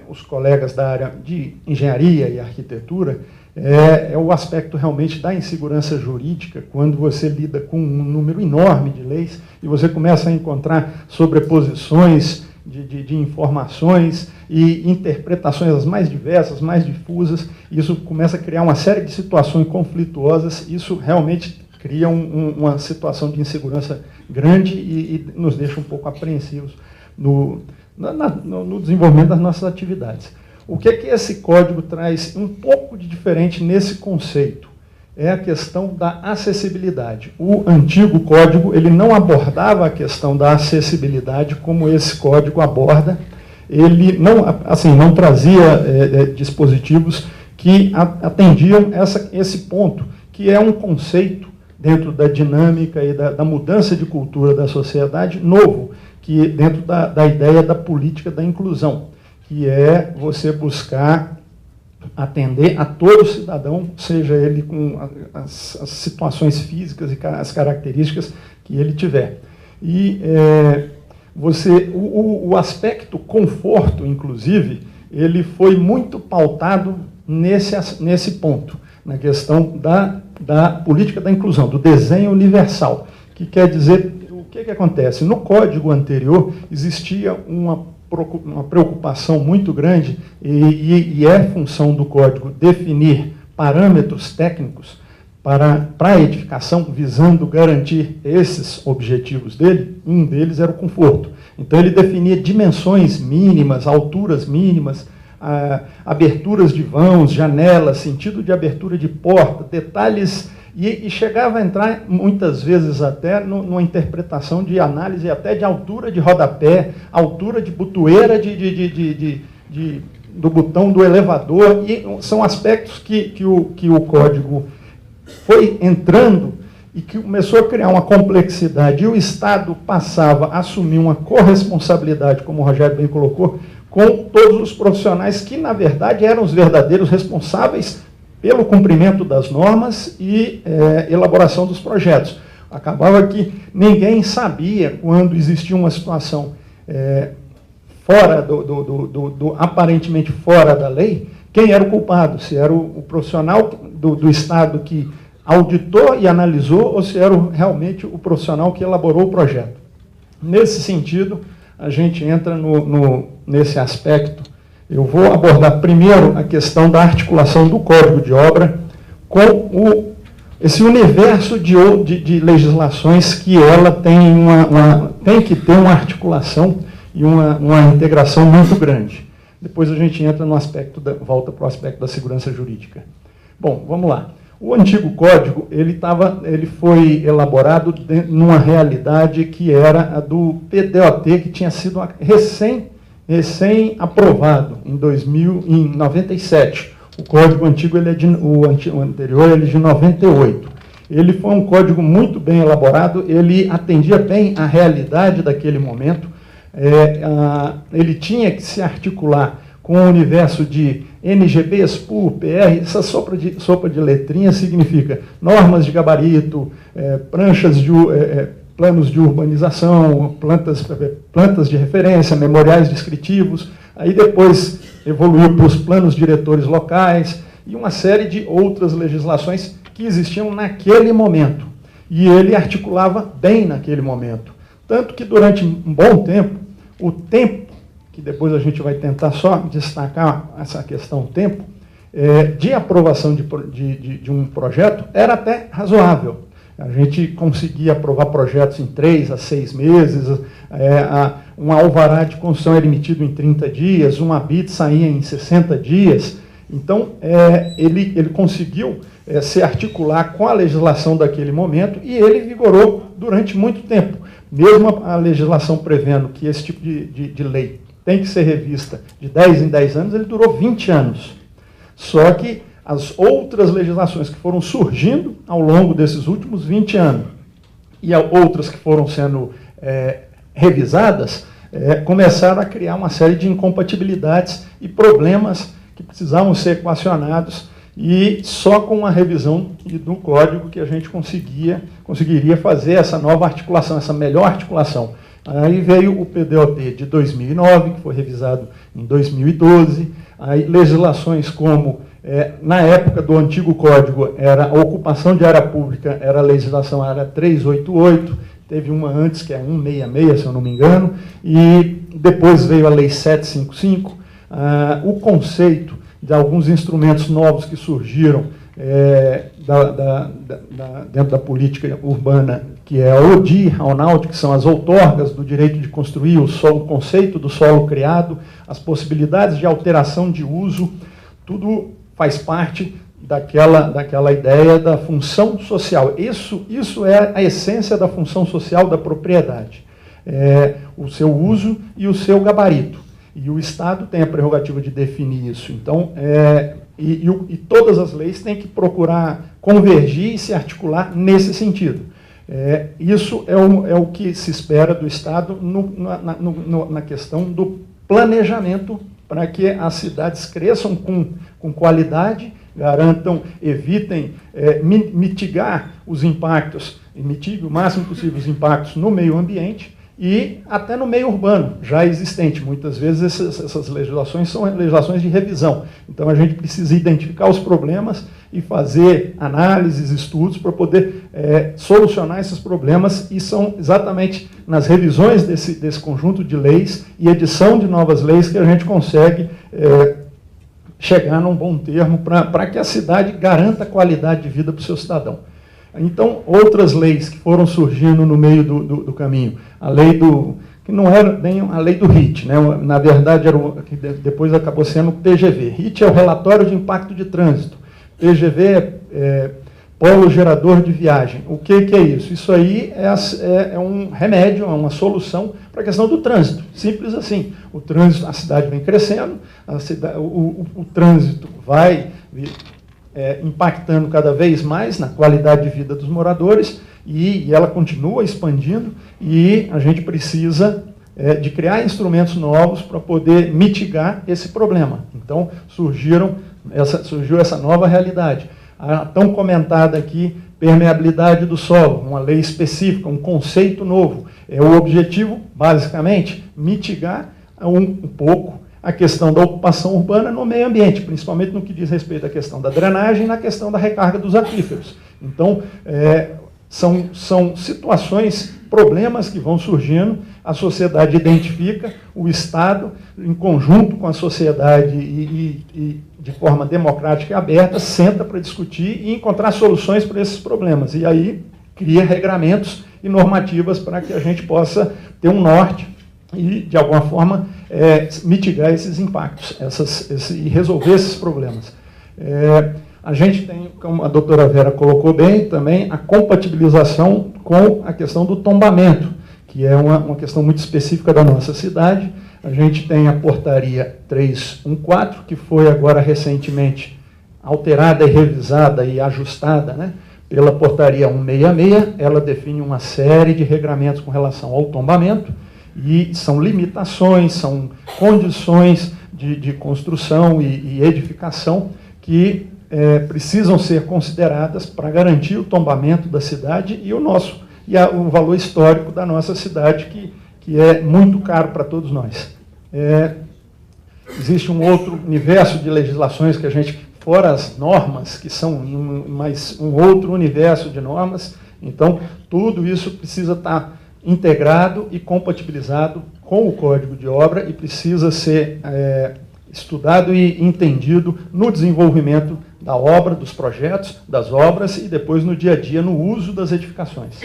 os colegas da área de engenharia e arquitetura é o aspecto realmente da insegurança jurídica, quando você lida com um número enorme de leis e você começa a encontrar sobreposições de informações e interpretações as mais diversas, mais difusas. Isso começa a criar uma série de situações conflituosas. Isso realmente cria uma situação de insegurança grande e nos deixa um pouco apreensivos no desenvolvimento das nossas atividades. O que esse código traz um pouco de diferente nesse conceito? É a questão da acessibilidade. O antigo código ele não abordava a questão da acessibilidade como esse código aborda. Ele não trazia dispositivos que atendiam esse ponto, que é um conceito dentro da dinâmica e da mudança de cultura da sociedade novo, que dentro da ideia da política da inclusão, que é você buscar atender a todo cidadão, seja ele com as situações físicas e as características que ele tiver. E o aspecto conforto, inclusive, ele foi muito pautado nesse ponto, na questão da política da inclusão, do desenho universal, que quer dizer, o que acontece? No código anterior existia uma preocupação muito grande, e é função do código definir parâmetros técnicos para a edificação, visando garantir esses objetivos dele. Um deles era o conforto. Então ele definia dimensões mínimas, alturas mínimas, aberturas de vãos, janelas, sentido de abertura de porta, detalhes e chegava a entrar, muitas vezes até, numa interpretação de análise até de altura de rodapé, altura de botoeira do botão do elevador, e são aspectos que o código foi entrando e que começou a criar uma complexidade, e o Estado passava a assumir uma corresponsabilidade, como o Rogério bem colocou, com todos os profissionais que, na verdade, eram os verdadeiros responsáveis pelo cumprimento das normas e elaboração dos projetos. Acabava que ninguém sabia, quando existia uma situação fora aparentemente fora da lei, quem era o culpado, se era o profissional do Estado que auditou e analisou, ou se era realmente o profissional que elaborou o projeto. Nesse sentido, a gente entra nesse aspecto. Eu vou abordar primeiro a questão da articulação do Código de Obra com esse universo de legislações que ela tem que ter uma articulação e uma integração muito grande. Depois a gente entra no aspecto, volta para o aspecto da segurança jurídica. Bom, vamos lá. O antigo código, ele foi elaborado numa realidade que era a do PDOT, que tinha sido recém-aprovado em 97. O código antigo, o anterior, ele é de 98. Ele foi um código muito bem elaborado, ele atendia bem à realidade daquele momento, ele tinha que se articular com o universo de NGB, SPU, PR. Essa sopa de letrinha significa normas de gabarito, planos de urbanização, plantas de referência, memoriais descritivos. Aí depois evoluiu para os planos diretores locais e uma série de outras legislações que existiam naquele momento. E ele articulava bem naquele momento. Tanto que durante um bom tempo, o tempo, que depois a gente vai tentar só destacar essa questão tempo, de aprovação de um projeto, era até razoável. A gente conseguia aprovar projetos em 3 a 6 meses, um alvará de construção era emitido em 30 dias, uma BIT saía em 60 dias. Então, ele conseguiu se articular com a legislação daquele momento e ele vigorou durante muito tempo. Mesmo a legislação prevendo que esse tipo de lei tem que ser revista de 10 em 10 anos, ele durou 20 anos. Só que as outras legislações que foram surgindo ao longo desses últimos 20 anos e outras que foram sendo revisadas, começaram a criar uma série de incompatibilidades e problemas que precisavam ser equacionados, e só com a revisão do código que a gente conseguiria fazer essa nova articulação, essa melhor articulação. Aí veio o PDOT de 2009, que foi revisado em 2012, aí legislações como, na época do antigo código, era a ocupação de área pública, era a legislação área 388, teve uma antes que é 166, se eu não me engano, e depois veio a lei 755, o conceito de alguns instrumentos novos que surgiram dentro da política urbana, que é a ODI, a ONAUD, que são as outorgas do direito de construir, o conceito do solo criado, as possibilidades de alteração de uso, tudo faz parte daquela ideia da função social. Isso é a essência da função social da propriedade, o seu uso e o seu gabarito. E o Estado tem a prerrogativa de definir isso. Então, e todas as leis têm que procurar convergir e se articular nesse sentido. Isso é o que se espera do Estado na questão do planejamento para que as cidades cresçam com qualidade, evitem mitigar os impactos, mitigue o máximo possível os impactos no meio ambiente, e até no meio urbano, já existente. Muitas vezes essas legislações são legislações de revisão. Então a gente precisa identificar os problemas e fazer análises, estudos para poder solucionar esses problemas, e são exatamente nas revisões desse conjunto de leis e edição de novas leis que a gente consegue chegar num bom termo para que a cidade garanta qualidade de vida para o seu cidadão. Então, outras leis que foram surgindo no meio do caminho, a lei que não era nem a lei do RIT, né? Na verdade, que depois acabou sendo o PGV. RIT é o Relatório de Impacto de Trânsito. PGV é polo gerador de viagem. O que é isso? Isso aí é um remédio, é uma solução para a questão do trânsito. Simples assim. O trânsito, a cidade vem crescendo, o trânsito vai impactando cada vez mais na qualidade de vida dos moradores e ela continua expandindo e a gente precisa de criar instrumentos novos para poder mitigar esse problema. Então, surgiu essa nova realidade. A tão comentada aqui, permeabilidade do solo, uma lei específica, um conceito novo. O objetivo, basicamente, mitigar um pouco a questão da ocupação urbana no meio ambiente, principalmente no que diz respeito à questão da drenagem e na questão da recarga dos aquíferos. Então, são situações, problemas que vão surgindo, a sociedade identifica, o Estado, em conjunto com a sociedade e de forma democrática e aberta, senta para discutir e encontrar soluções para esses problemas. E aí cria regramentos e normativas para que a gente possa ter um norte e, de alguma forma, mitigar esses impactos e resolver esses problemas. A gente tem, como a doutora Vera colocou bem, também a compatibilização com a questão do tombamento, que é uma questão muito específica da nossa cidade. A gente tem a portaria 314, que foi agora recentemente alterada e revisada e ajustada, né, pela portaria 166. Ela define uma série de regramentos com relação ao tombamento, e são limitações, são condições de construção e edificação que precisam ser consideradas para garantir o tombamento da cidade e o valor histórico da nossa cidade, que é muito caro para todos nós. Existe um outro universo de legislações que a gente, fora as normas, que são mais um outro universo de normas. Então, tudo isso precisa estar integrado e compatibilizado com o Código de Obra e precisa ser estudado e entendido no desenvolvimento da obra, dos projetos, das obras e depois no dia a dia, no uso das edificações.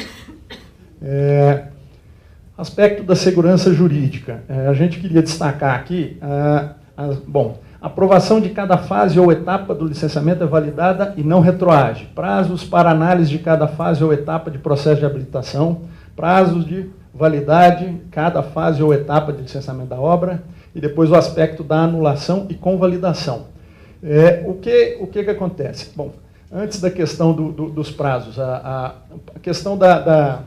Aspecto da segurança jurídica. A gente queria destacar aqui, aprovação de cada fase ou etapa do licenciamento é validada e não retroage. Prazos para análise de cada fase ou etapa de processo de habilitação, prazos de validade, cada fase ou etapa de licenciamento da obra, e depois o aspecto da anulação e convalidação. O que acontece? Bom, antes da questão dos prazos, a questão da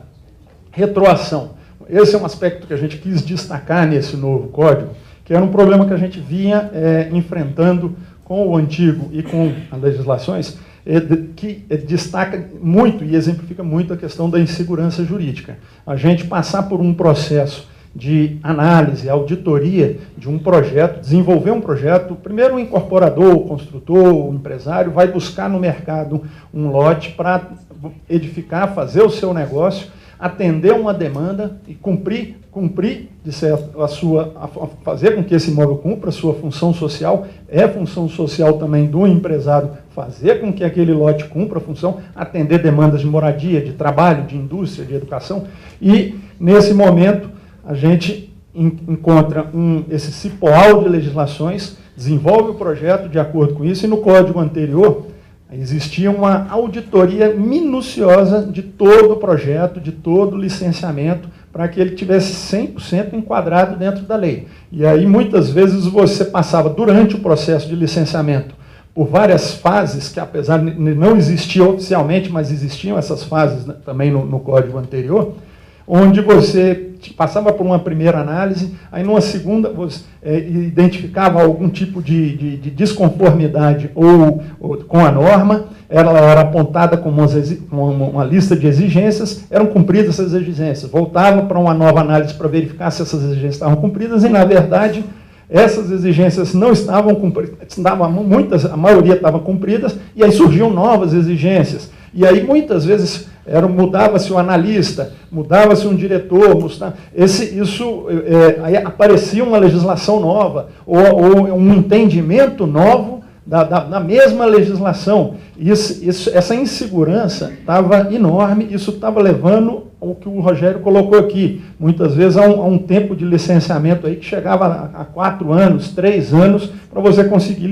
retroação. Esse é um aspecto que a gente quis destacar nesse novo código, que era um problema que a gente vinha enfrentando com o antigo e com as legislações, que destaca muito e exemplifica muito a questão da insegurança jurídica. A gente passar por um processo de análise, auditoria de um projeto, desenvolver um projeto, primeiro o incorporador, o construtor, o empresário vai buscar no mercado um lote para edificar, fazer o seu negócio, atender uma demanda e cumprir de certo, fazer com que esse imóvel cumpra a sua função social. É função social também do empresário fazer com que aquele lote cumpra a função, atender demandas de moradia, de trabalho, de indústria, de educação. E, nesse momento, a gente encontra esse cipoal de legislações, desenvolve o projeto de acordo com isso, e no código anterior existia uma auditoria minuciosa de todo o projeto, de todo o licenciamento, para que ele tivesse 100% enquadrado dentro da lei. E aí, muitas vezes, você passava, durante o processo de licenciamento, por várias fases, que apesar de não existir oficialmente, mas existiam essas fases, né, também no código anterior, onde você passava por uma primeira análise, aí numa segunda você identificava algum tipo de desconformidade ou com a norma, ela era apontada como uma lista de exigências, eram cumpridas essas exigências, voltava para uma nova análise para verificar se essas exigências estavam cumpridas, e na verdade essas exigências não estavam cumpridas, a maioria estavam cumpridas, e aí surgiam novas exigências, e aí muitas vezes mudava-se o analista, mudava-se um diretor, aí aparecia uma legislação nova, ou um entendimento novo da mesma legislação. Essa insegurança estava enorme, isso estava levando ao que o Rogério colocou aqui, muitas vezes a um tempo de licenciamento aí que chegava a 4 anos, 3 anos, para você conseguir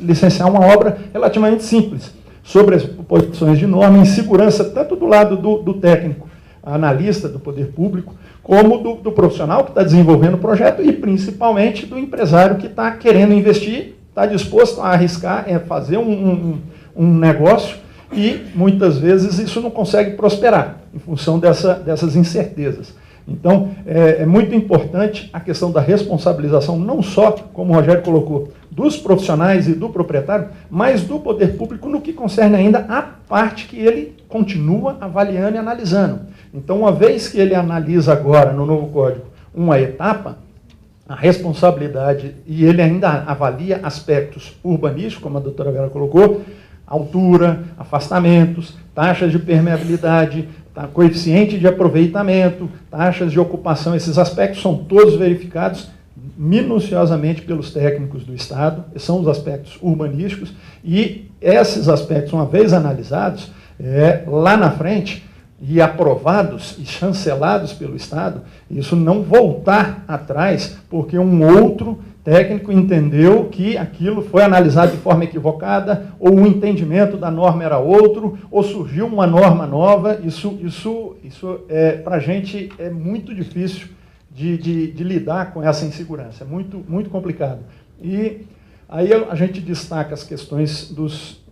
licenciar uma obra relativamente simples. sobre as proposições de norma, em segurança tanto do lado do técnico, analista do poder público, como do profissional que está desenvolvendo o projeto e principalmente do empresário que está querendo investir, está disposto a arriscar, fazer um negócio e muitas vezes isso não consegue prosperar em função dessas incertezas. Então, é muito importante a questão da responsabilização, não só, como o Rogério colocou, dos profissionais e do proprietário, mas do poder público no que concerne ainda a parte que ele continua avaliando e analisando. Então, uma vez que ele analisa agora, no novo código, uma etapa, a responsabilidade, e ele ainda avalia aspectos urbanísticos, como a doutora Vera colocou, altura, afastamentos, taxas de permeabilidade, coeficiente de aproveitamento, taxas de ocupação, esses aspectos são todos verificados minuciosamente pelos técnicos do Estado, são os aspectos urbanísticos, e esses aspectos, uma vez analisados, lá na frente, e aprovados e chancelados pelo Estado, isso não voltar atrás, porque um outro técnico entendeu que aquilo foi analisado de forma equivocada, ou o entendimento da norma era outro, ou surgiu uma norma nova. Isso para a gente é muito difícil de lidar com essa insegurança, é muito, muito complicado. E aí a gente destaca as questões dos...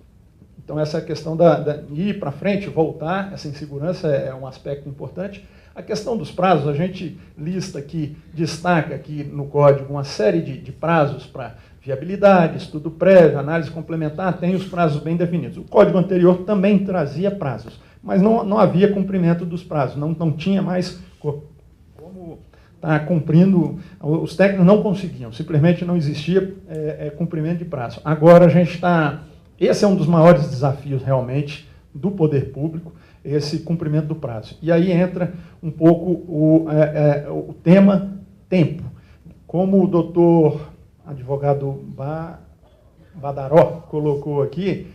Então, essa questão de ir para frente, voltar, essa insegurança é um aspecto importante. A questão dos prazos, a gente lista aqui, destaca aqui no código uma série de prazos para viabilidade, estudo prévio, análise complementar, tem os prazos bem definidos. O código anterior também trazia prazos, mas não havia cumprimento dos prazos, não tinha mais como estar cumprindo, os técnicos não conseguiam, simplesmente não existia cumprimento de prazo. Agora a gente está... Esse é um dos maiores desafios, realmente, do poder público, esse cumprimento do prazo. E aí entra um pouco o tema tempo. Como o doutor advogado Badaró colocou aqui,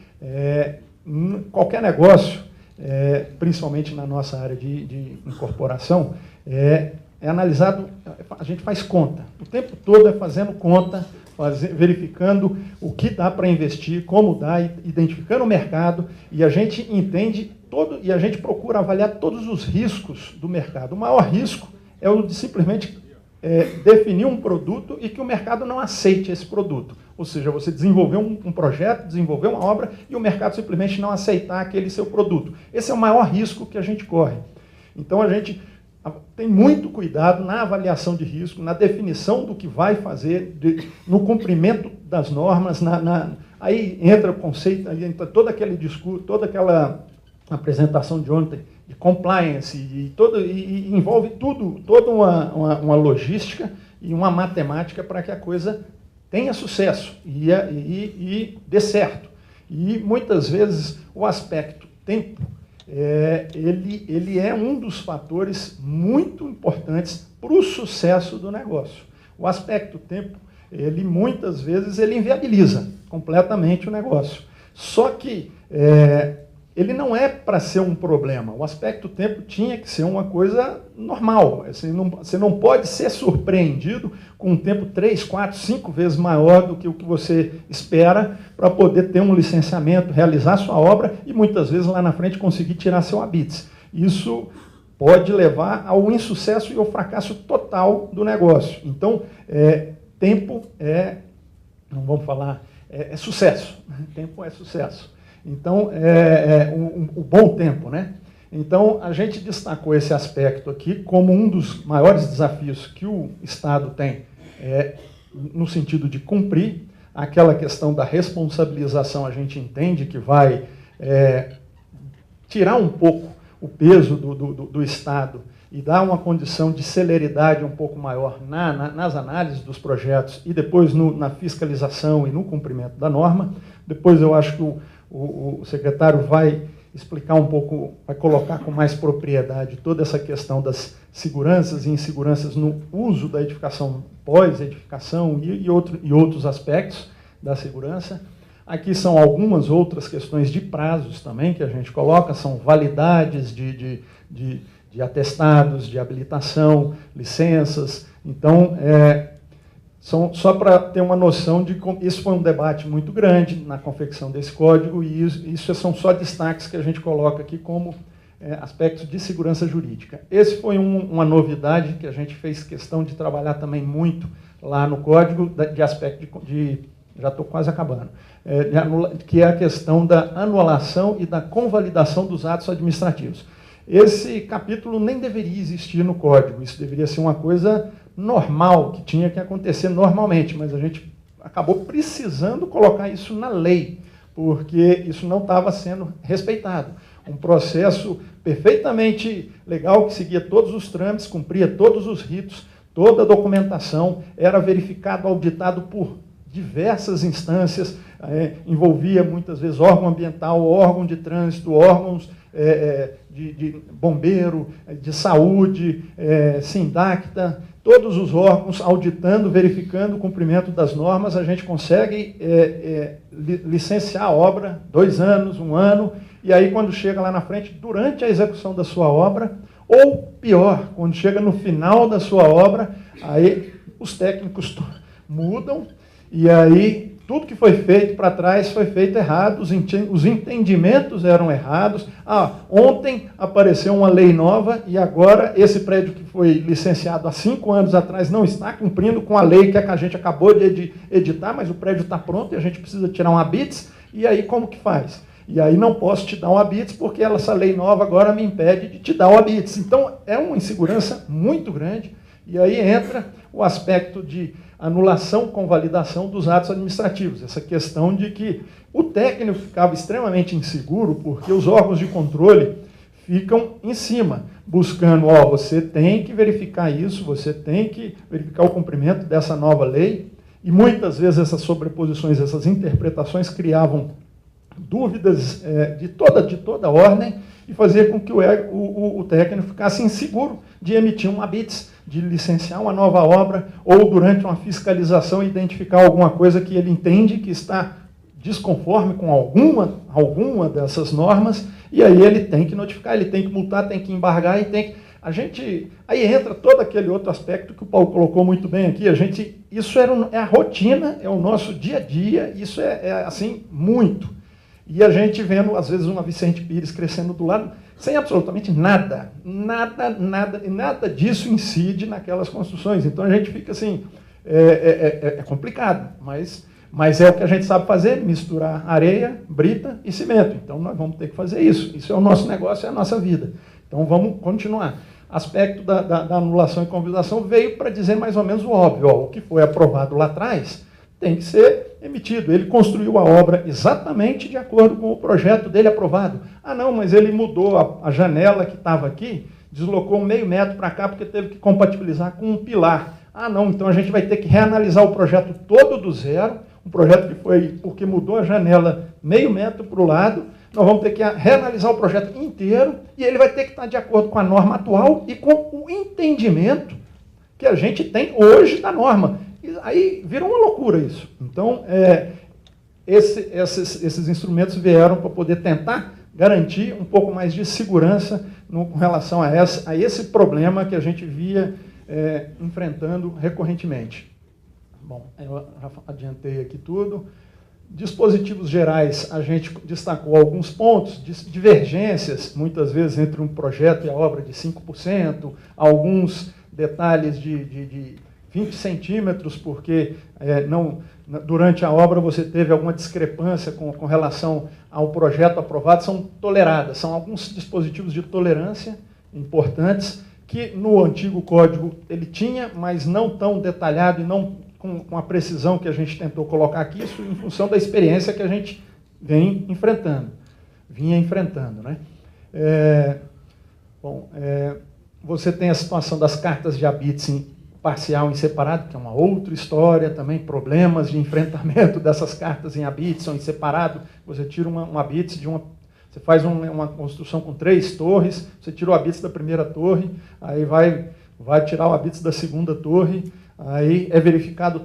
qualquer negócio, principalmente na nossa área de incorporação, é analisado, a gente faz conta. O tempo todo é fazendo conta, verificando o que dá para investir, como dá, identificando o mercado, e a gente entende e a gente procura avaliar todos os riscos do mercado. O maior risco é o de simplesmente definir um produto e que o mercado não aceite esse produto. Ou seja, você desenvolveu um projeto, desenvolveu uma obra e o mercado simplesmente não aceitar aquele seu produto. Esse é o maior risco que a gente corre. Então, a gente tem muito cuidado na avaliação de risco, na definição do que vai fazer, no cumprimento das normas, aí entra o conceito, aí entra todo aquele discurso, toda aquela apresentação de ontem, de compliance, e envolve tudo, toda uma logística e uma matemática para que a coisa tenha sucesso e dê certo. E muitas vezes o aspecto tempo, ele é um dos fatores muito importantes para o sucesso do negócio. O aspecto tempo, muitas vezes, ele inviabiliza completamente o negócio. Só que ele não é para ser um problema. O aspecto tempo tinha que ser uma coisa normal. Você não pode ser surpreendido com um tempo 3, 4, 5 vezes maior do que o que você espera para poder ter um licenciamento, realizar sua obra e muitas vezes lá na frente conseguir tirar seu habites. Isso pode levar ao insucesso e ao fracasso total do negócio. Então, tempo não vamos falar, é sucesso. Tempo é sucesso. Então, o bom tempo, né? Então, a gente destacou esse aspecto aqui como um dos maiores desafios que o Estado tem, no sentido de cumprir. Aquela questão da responsabilização, a gente entende que vai tirar um pouco o peso do Estado e dar uma condição de celeridade um pouco maior nas análises dos projetos e depois na fiscalização e no cumprimento da norma. Depois eu acho que o secretário vai explicar um pouco, vai colocar com mais propriedade toda essa questão das seguranças e inseguranças no uso da edificação pós-edificação e outros aspectos da segurança. Aqui são algumas outras questões de prazos também que a gente coloca, são validades de atestados, de habilitação, licenças. Então, Só para ter uma noção de como isso foi um debate muito grande na confecção desse código, e isso são só destaques que a gente coloca aqui como aspectos de segurança jurídica. Esse foi uma novidade que a gente fez questão de trabalhar também muito lá no código, de aspecto já estou quase acabando, que é a questão da anulação e da convalidação dos atos administrativos. Esse capítulo nem deveria existir no código, isso deveria ser uma coisa normal, que tinha que acontecer normalmente, mas a gente acabou precisando colocar isso na lei, porque isso não estava sendo respeitado. Um processo perfeitamente legal, que seguia todos os trâmites, cumpria todos os ritos, toda a documentação, era verificado, auditado por diversas instâncias, envolvia muitas vezes órgão ambiental, órgão de trânsito, órgãos de bombeiro, de saúde, Sindacta, todos os órgãos auditando, verificando o cumprimento das normas. A gente consegue licenciar a obra 2 anos, 1 ano, e aí quando chega lá na frente, durante a execução da sua obra, ou pior, quando chega no final da sua obra, aí os técnicos mudam, e aí tudo que foi feito para trás foi feito errado, os entendimentos eram errados. Ontem apareceu uma lei nova e agora esse prédio que foi licenciado há 5 anos atrás não está cumprindo com a lei que a gente acabou de editar, mas o prédio está pronto e a gente precisa tirar um habites, e aí como que faz? E aí não posso te dar um habites porque essa lei nova agora me impede de te dar o habites. Então é uma insegurança muito grande, e aí entra o aspecto de anulação com validação dos atos administrativos. Essa questão de que o técnico ficava extremamente inseguro porque os órgãos de controle ficam em cima, buscando, você tem que verificar isso, você tem que verificar o cumprimento dessa nova lei, e muitas vezes essas sobreposições, essas interpretações criavam dúvidas de toda ordem e fazia com que o técnico ficasse inseguro de emitir um habites, de licenciar uma nova obra, ou durante uma fiscalização identificar alguma coisa que ele entende que está desconforme com alguma dessas normas, e aí ele tem que notificar, ele tem que multar, tem que embargar, e tem que... Aí entra todo aquele outro aspecto que o Paulo colocou muito bem aqui, isso é a rotina, é o nosso dia a dia, isso é assim, muito. E a gente vendo, às vezes, uma Vicente Pires crescendo do lado, sem absolutamente nada disso incide naquelas construções. Então a gente fica assim, é complicado, mas é o que a gente sabe fazer, misturar areia, brita e cimento. Então nós vamos ter que fazer isso. Isso é o nosso negócio, é a nossa vida. Então vamos continuar. Aspecto da anulação e convalidação veio para dizer mais ou menos o óbvio. O que foi aprovado lá atrás tem que ser emitido. Ele construiu a obra exatamente de acordo com o projeto dele aprovado. Não, mas ele mudou a janela que estava aqui, deslocou 0,5 metro para cá porque teve que compatibilizar com um pilar. Não, então a gente vai ter que reanalisar o projeto todo do zero, um projeto que foi porque mudou a janela 0,5 metro para o lado, nós vamos ter que reanalisar o projeto inteiro, e ele vai ter que estar de acordo com a norma atual e com o entendimento que a gente tem hoje da norma. Aí virou uma loucura isso. Então, esses instrumentos vieram para poder tentar garantir um pouco mais de segurança com relação a esse problema que a gente via enfrentando recorrentemente. Bom, eu já adiantei aqui tudo. Dispositivos gerais, a gente destacou alguns pontos, divergências, muitas vezes, entre um projeto e a obra de 5%, alguns detalhes de 20 centímetros, porque durante a obra você teve alguma discrepância com relação ao projeto aprovado, são toleradas, são alguns dispositivos de tolerância importantes, que no antigo código ele tinha, mas não tão detalhado e não com a precisão que a gente tentou colocar aqui, isso em função da experiência que a gente vinha enfrentando. Né? Você tem a situação das cartas de habites parcial em separado, que é uma outra história também, problemas de enfrentamento dessas cartas em habites ou em separado. Você tira um habites você faz uma construção com 3 torres, você tira o habites da primeira torre, aí vai tirar o habites da segunda torre, aí é verificado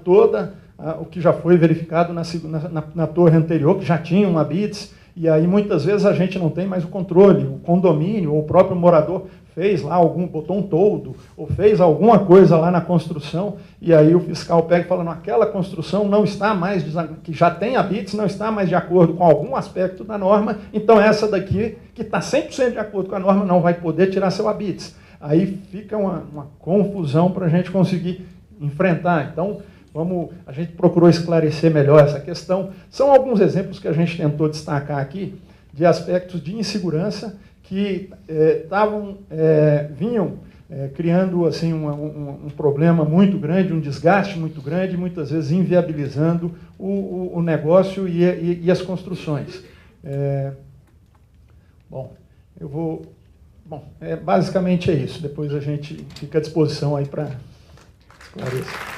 o que já foi verificado na torre anterior, que já tinha um habites, e aí muitas vezes a gente não tem mais o controle, o condomínio ou o próprio morador fez lá botou um toldo, ou fez alguma coisa lá na construção, e aí o fiscal pega e fala, não, aquela construção não está mais, que já tem habites, não está mais de acordo com algum aspecto da norma, então essa daqui, que está 100% de acordo com a norma, não vai poder tirar seu habites. Aí fica uma confusão para a gente conseguir enfrentar. Então, a gente procurou esclarecer melhor essa questão. São alguns exemplos que a gente tentou destacar aqui, de aspectos de insegurança que vinham criando assim, um problema muito grande, um desgaste muito grande, muitas vezes inviabilizando o negócio e as construções. Basicamente é isso. Depois a gente fica à disposição aí para esclarecer.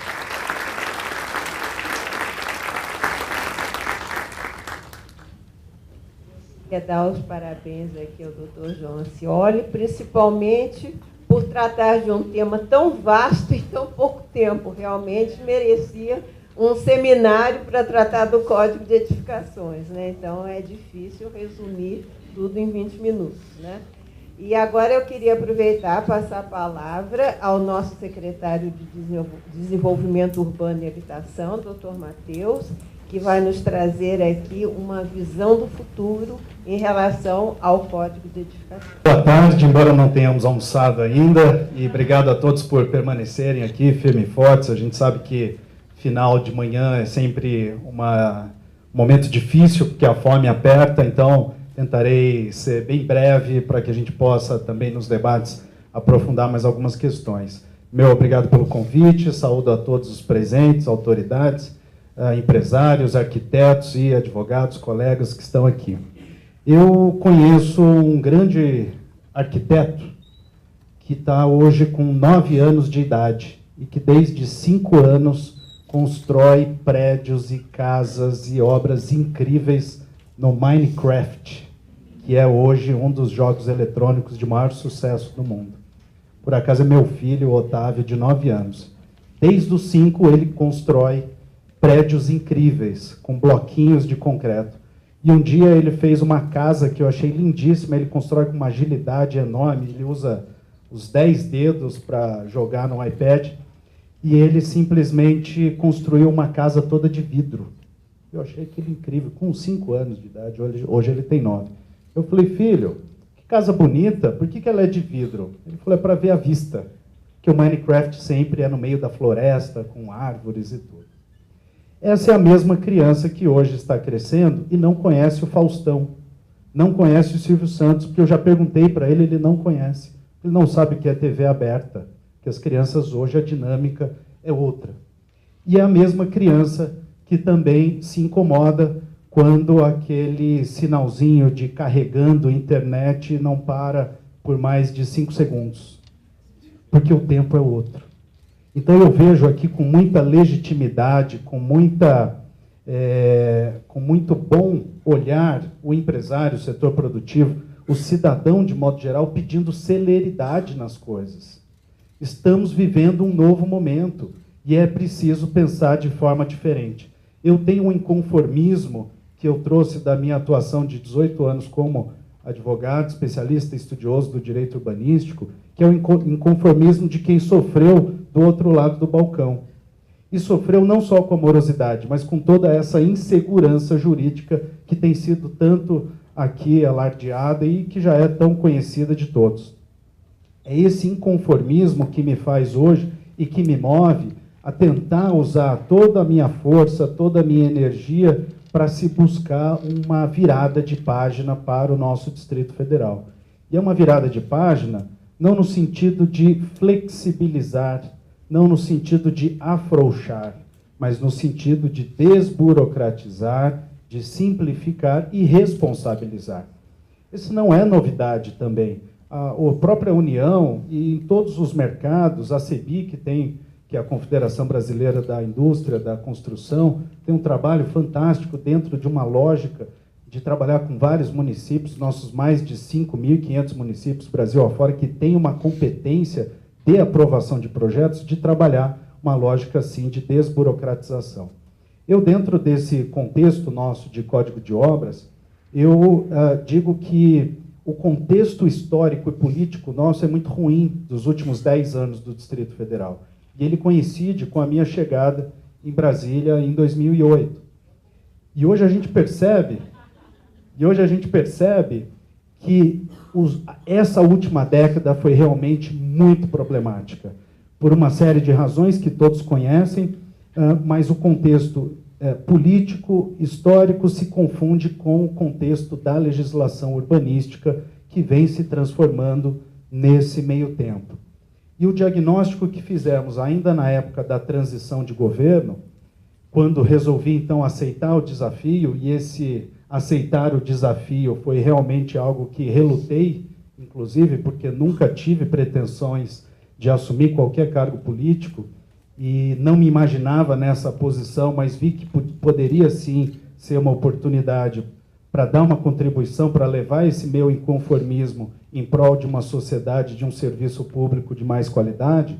Quero dar os parabéns aqui ao Dr. João Ancioli, principalmente por tratar de um tema tão vasto em tão pouco tempo. Realmente merecia um seminário para tratar do Código de Edificações, né? Então é difícil resumir tudo em 20 minutos, né? E agora eu queria aproveitar, passar a palavra ao nosso secretário de Desenvolvimento Urbano e Habitação, Dr. Matheus, que vai nos trazer aqui uma visão do futuro em relação ao Código de Edificação. Boa tarde, embora não tenhamos almoçado ainda, e obrigado a todos por permanecerem aqui firmes e fortes. A gente sabe que final de manhã é sempre um momento difícil, porque a fome aperta, então tentarei ser bem breve para que a gente possa também nos debates aprofundar mais algumas questões. Meu obrigado pelo convite, saúdo a todos os presentes, autoridades, empresários, arquitetos e advogados, colegas que estão aqui. Eu conheço um grande arquiteto que está hoje com 9 anos de idade e que desde 5 anos constrói prédios e casas e obras incríveis no Minecraft, que é hoje um dos jogos eletrônicos de maior sucesso do mundo. Por acaso é meu filho, Otávio, de 9 anos. Desde os 5 ele constrói prédios incríveis, com bloquinhos de concreto. E um dia ele fez uma casa que eu achei lindíssima, ele constrói com uma agilidade enorme, ele usa os 10 dedos para jogar no iPad, e ele simplesmente construiu uma casa toda de vidro. Eu achei aquilo incrível, com 5 anos de idade, hoje ele tem 9. Eu falei, filho, que casa bonita, por que ela é de vidro? Ele falou, é para ver a vista, que o Minecraft sempre é no meio da floresta, com árvores e tudo. Essa é a mesma criança que hoje está crescendo e não conhece o Faustão, não conhece o Silvio Santos, porque eu já perguntei para ele, ele não conhece. Ele não sabe o que é TV aberta, que as crianças hoje, a dinâmica é outra. E é a mesma criança que também se incomoda quando aquele sinalzinho de carregando internet não para por mais de 5 segundos, porque o tempo é outro. Então eu vejo aqui com muita legitimidade, com muito bom olhar o empresário, o setor produtivo, o cidadão de modo geral pedindo celeridade nas coisas. Estamos vivendo um novo momento e é preciso pensar de forma diferente. Eu tenho um inconformismo que eu trouxe da minha atuação de 18 anos como advogado, especialista, estudioso do direito urbanístico, que é o inconformismo de quem sofreu do outro lado do balcão. E sofreu não só com a morosidade, mas com toda essa insegurança jurídica que tem sido tanto aqui alardeada e que já é tão conhecida de todos. É esse inconformismo que me faz hoje e que me move a tentar usar toda a minha força, toda a minha energia para se buscar uma virada de página para o nosso Distrito Federal. E é uma virada de página não no sentido de flexibilizar, não no sentido de afrouxar, mas no sentido de desburocratizar, de simplificar e responsabilizar. Isso não é novidade também. A própria União e em todos os mercados, a CEBIC que é a Confederação Brasileira da Indústria da Construção, tem um trabalho fantástico dentro de uma lógica de trabalhar com vários municípios, nossos mais de 5.500 municípios, Brasil afora, que tem uma competência de aprovação de projetos, de trabalhar uma lógica, assim, de desburocratização. Eu, dentro desse contexto nosso de Código de Obras, eu digo que o contexto histórico e político nosso é muito ruim dos últimos 10 anos do Distrito Federal. E ele coincide com a minha chegada em Brasília em 2008. E hoje a gente percebe que essa última década foi realmente muito problemática, por uma série de razões que todos conhecem, mas o contexto político, histórico, se confunde com o contexto da legislação urbanística que vem se transformando nesse meio tempo. E o diagnóstico que fizemos ainda na época da transição de governo, quando resolvi então aceitar o desafio, e esse aceitar o desafio foi realmente algo que relutei, inclusive porque nunca tive pretensões de assumir qualquer cargo político, e não me imaginava nessa posição, mas vi que poderia sim ser uma oportunidade para dar uma contribuição, para levar esse meu inconformismo em prol de uma sociedade, de um serviço público de mais qualidade.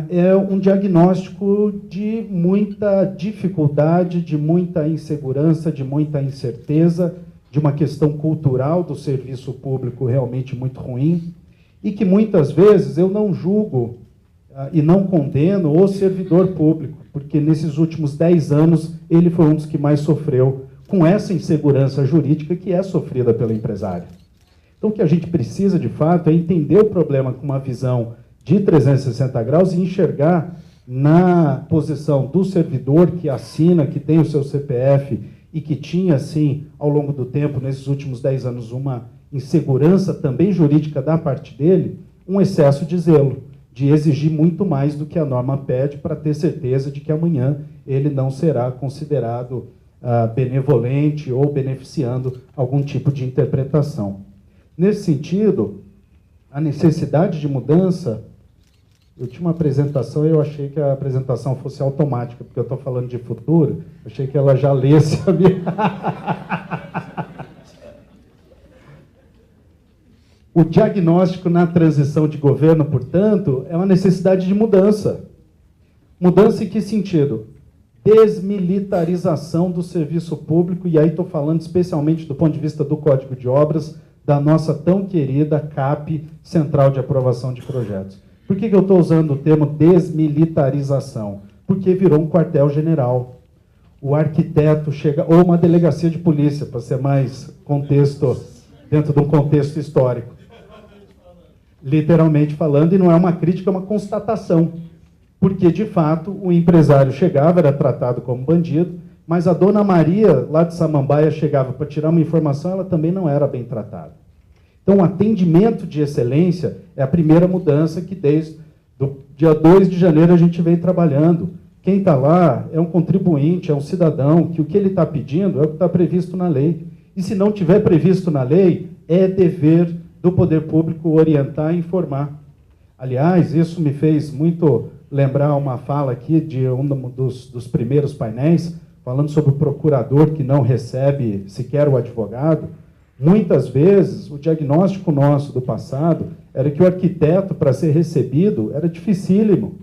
É um diagnóstico de muita dificuldade, de muita insegurança, de muita incerteza, de uma questão cultural do serviço público realmente muito ruim, e que muitas vezes eu não julgo e não condeno o servidor público, porque nesses últimos 10 anos ele foi um dos que mais sofreu com essa insegurança jurídica que é sofrida pelo empresário. Então o que a gente precisa, de fato, é entender o problema com uma visão de 360 graus e enxergar na posição do servidor que assina, que tem o seu CPF e que tinha, sim, ao longo do tempo, nesses últimos 10 anos, uma insegurança também jurídica da parte dele, um excesso de zelo, de exigir muito mais do que a norma pede para ter certeza de que amanhã ele não será considerado benevolente ou beneficiando algum tipo de interpretação. Nesse sentido, a necessidade de mudança, eu tinha uma apresentação e eu achei que a apresentação fosse automática, porque eu estou falando de futuro, eu achei que ela já lesse a minha... O diagnóstico na transição de governo, portanto, é uma necessidade de mudança. Mudança em que sentido? Desmilitarização do serviço público, e aí estou falando especialmente do ponto de vista do Código de Obras, da nossa tão querida CAP, Central de Aprovação de Projetos. Por que eu estou usando o termo desmilitarização? Porque virou um quartel-general. O arquiteto chega, ou uma delegacia de polícia, para ser mais contexto, dentro de um contexto histórico. Literalmente falando, e não é uma crítica, é uma constatação. Porque, de fato, o empresário chegava, era tratado como bandido, mas a dona Maria, lá de Samambaia, chegava para tirar uma informação, ela também não era bem tratada. Então, o atendimento de excelência é a primeira mudança que, desde o dia 2 de janeiro, a gente vem trabalhando. Quem está lá é um contribuinte, é um cidadão, que o que ele está pedindo é o que está previsto na lei. E se não tiver previsto na lei, é dever do poder público orientar e informar. Aliás, isso me fez muito lembrar uma fala aqui de um dos primeiros painéis, falando sobre o procurador que não recebe sequer o advogado. Muitas vezes, o diagnóstico nosso do passado era que o arquiteto, para ser recebido, era dificílimo.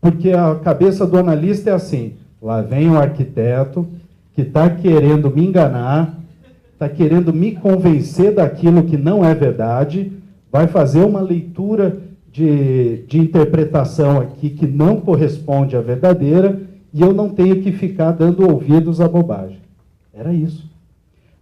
Porque a cabeça do analista é assim, lá vem o arquiteto que está querendo me enganar, está querendo me convencer daquilo que não é verdade, vai fazer uma leitura de interpretação aqui que não corresponde à verdadeira, e eu não tenho que ficar dando ouvidos à bobagem. Era isso.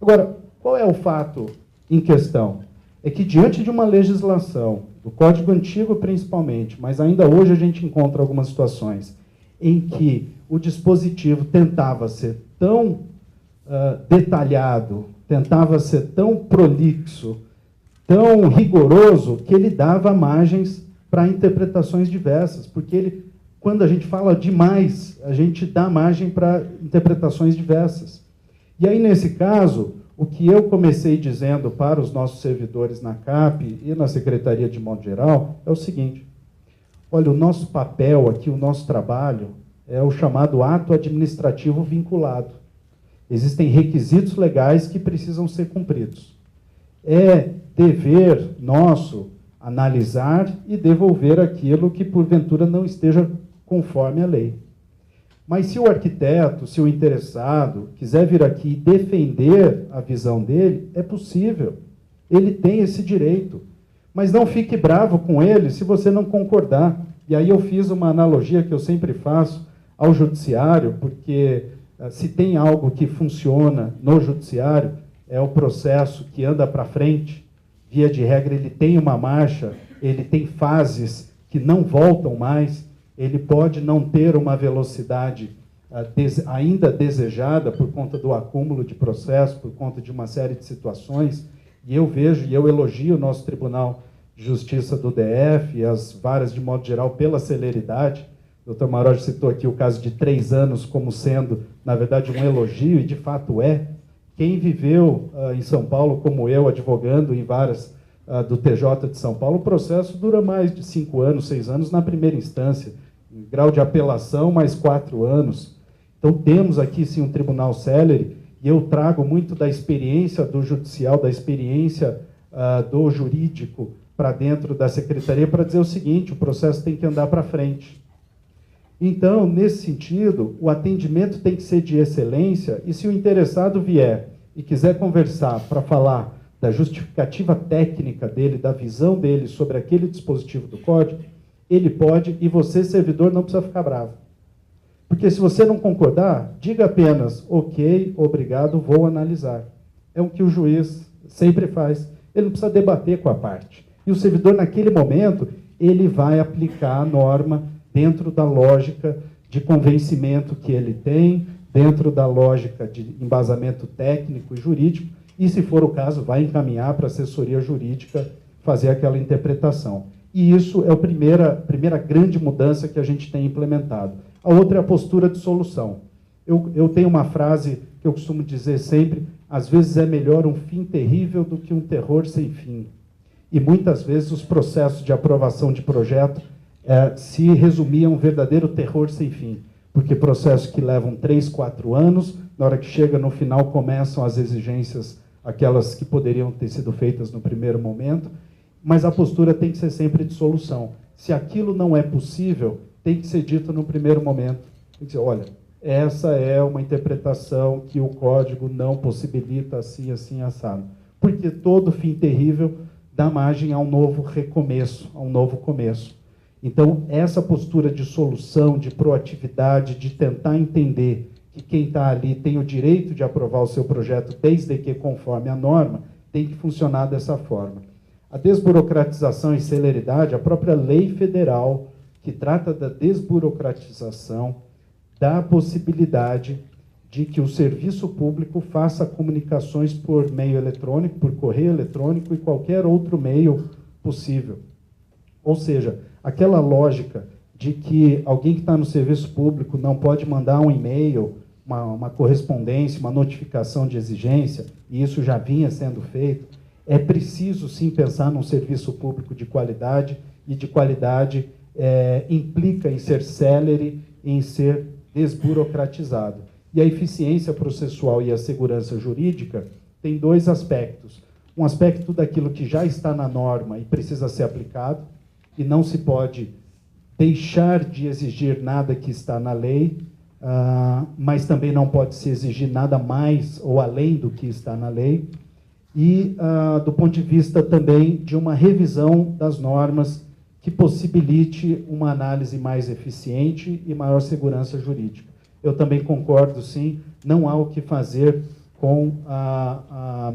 Agora, qual é o fato em questão? É que diante de uma legislação, do Código Antigo principalmente, mas ainda hoje a gente encontra algumas situações em que o dispositivo tentava ser tão detalhado, tentava ser tão prolixo, tão rigoroso, que ele dava margens para interpretações diversas, porque quando a gente fala demais, a gente dá margem para interpretações diversas. E aí, nesse caso, o que eu comecei dizendo para os nossos servidores na CAP e na Secretaria de modo geral é o seguinte: olha, o nosso papel aqui, o nosso trabalho, é o chamado ato administrativo vinculado. Existem requisitos legais que precisam ser cumpridos. É dever nosso analisar e devolver aquilo que, porventura, não esteja conforme a lei. Mas se o arquiteto, se o interessado, quiser vir aqui e defender a visão dele, é possível. Ele tem esse direito. Mas não fique bravo com ele se você não concordar. E aí eu fiz uma analogia que eu sempre faço ao judiciário, porque se tem algo que funciona no judiciário, é o processo que anda para frente. Via de regra, ele tem uma marcha, ele tem fases que não voltam mais, ele pode não ter uma velocidade ainda desejada por conta do acúmulo de processo, por conta de uma série de situações, e eu vejo e eu elogio o nosso Tribunal de Justiça do DF e as varas de modo geral pela celeridade. O Dr. Maroja citou aqui o caso de 3 anos como sendo, na verdade, um elogio, e de fato é. Quem viveu em São Paulo, como eu, advogando em varas do TJ de São Paulo, o processo dura mais de 5 anos, 6 anos na primeira instância, em grau de apelação, mais 4 anos. Então, temos aqui, sim, um tribunal célere, e eu trago muito da experiência do judicial, da experiência do jurídico para dentro da secretaria, para dizer o seguinte: o processo tem que andar para frente. Então, nesse sentido, o atendimento tem que ser de excelência, e se o interessado vier e quiser conversar para falar da justificativa técnica dele, da visão dele sobre aquele dispositivo do código, ele pode, e você, servidor, não precisa ficar bravo. Porque se você não concordar, diga apenas, ok, obrigado, vou analisar. É o que o juiz sempre faz. Ele não precisa debater com a parte. E o servidor, naquele momento, ele vai aplicar a norma dentro da lógica de convencimento que ele tem, dentro da lógica de embasamento técnico e jurídico, e, se for o caso, vai encaminhar para a assessoria jurídica fazer aquela interpretação. E isso é a primeira grande mudança que a gente tem implementado. A outra é a postura de solução. Eu tenho uma frase que eu costumo dizer sempre: às vezes é melhor um fim terrível do que um terror sem fim. E muitas vezes os processos de aprovação de projeto se resumiam um verdadeiro terror sem fim, porque processos que levam 3, 4 anos, na hora que chega no final começam as exigências, aquelas que poderiam ter sido feitas no primeiro momento, mas a postura tem que ser sempre de solução. Se aquilo não é possível, tem que ser dito no primeiro momento. Tem que dizer, olha, essa é uma interpretação que o código não possibilita assim, assim, assado. Porque todo fim terrível dá margem a um novo recomeço, a um novo começo. Então, essa postura de solução, de proatividade, de tentar entender que quem está ali tem o direito de aprovar o seu projeto, desde que conforme a norma, tem que funcionar dessa forma. A desburocratização e celeridade, a própria lei federal, que trata da desburocratização, dá a possibilidade de que o serviço público faça comunicações por meio eletrônico, por correio eletrônico e qualquer outro meio possível. Ou seja, aquela lógica de que alguém que está no serviço público não pode mandar um e-mail, uma correspondência, uma notificação de exigência, e isso já vinha sendo feito. É preciso, sim, pensar num serviço público de qualidade, e de qualidade implica em ser célere, em ser desburocratizado. E a eficiência processual e a segurança jurídica tem 2 aspectos. Um aspecto daquilo que já está na norma e precisa ser aplicado, e não se pode deixar de exigir nada que está na lei, mas também não pode se exigir nada mais ou além do que está na lei. E do ponto de vista também de uma revisão das normas que possibilite uma análise mais eficiente e maior segurança jurídica. Eu também concordo, sim, não há o que fazer com a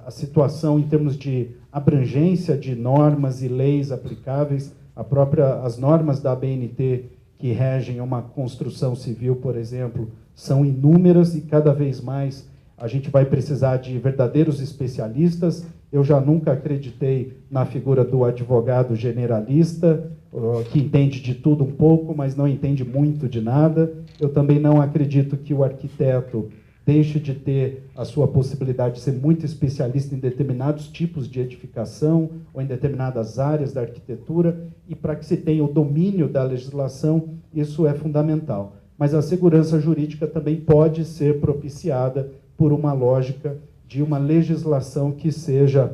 situação em termos de abrangência de normas e leis aplicáveis, as normas da ABNT que regem uma construção civil, por exemplo, são inúmeras e cada vez mais a gente vai precisar de verdadeiros especialistas. Eu já nunca acreditei na figura do advogado generalista, que entende de tudo um pouco, mas não entende muito de nada. Eu também não acredito que o arquiteto deixe de ter a sua possibilidade de ser muito especialista em determinados tipos de edificação ou em determinadas áreas da arquitetura, e para que se tenha o domínio da legislação, isso é fundamental. Mas a segurança jurídica também pode ser propiciada por uma lógica de uma legislação que seja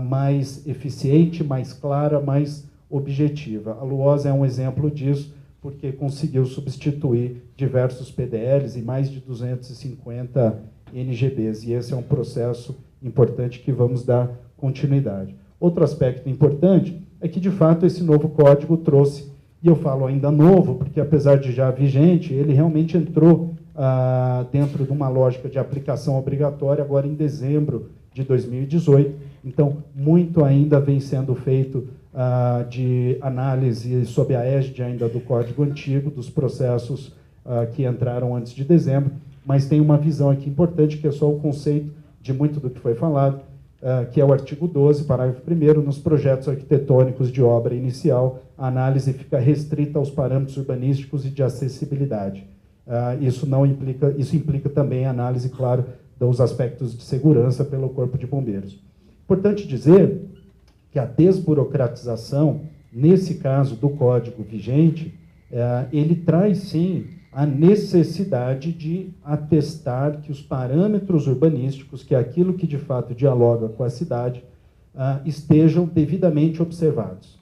mais eficiente, mais clara, mais objetiva. A Luoz é um exemplo disso, porque conseguiu substituir diversos PDLs e mais de 250 NGBs. E esse é um processo importante que vamos dar continuidade. Outro aspecto importante é que, de fato, esse novo código trouxe, e eu falo ainda novo, porque apesar de já vigente, ele realmente entrou dentro de uma lógica de aplicação obrigatória agora em dezembro de 2018. Então, muito ainda vem sendo feito de análise sob a égide ainda do código antigo, dos processos que entraram antes de dezembro, mas tem uma visão aqui importante, que é só o conceito de muito do que foi falado, que é o artigo 12, parágrafo 1º, nos projetos arquitetônicos de obra inicial, a análise fica restrita aos parâmetros urbanísticos e de acessibilidade. Isso implica também a análise, claro, dos aspectos de segurança pelo Corpo de Bombeiros. Importante dizer que a desburocratização, nesse caso do código vigente, ele traz, sim, a necessidade de atestar que os parâmetros urbanísticos, que é aquilo que de fato dialoga com a cidade, estejam devidamente observados.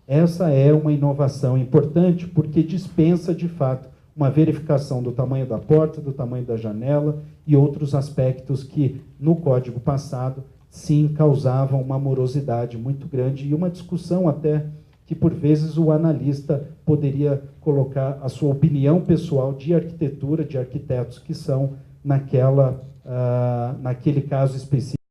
Essa é uma inovação importante, porque dispensa, de fato, uma verificação do tamanho da porta, do tamanho da janela e outros aspectos que, no código passado, sim, causavam uma morosidade muito grande e uma discussão até que, por vezes, o analista poderia colocar a sua opinião pessoal de arquitetura, de arquitetos que são naquele caso específico.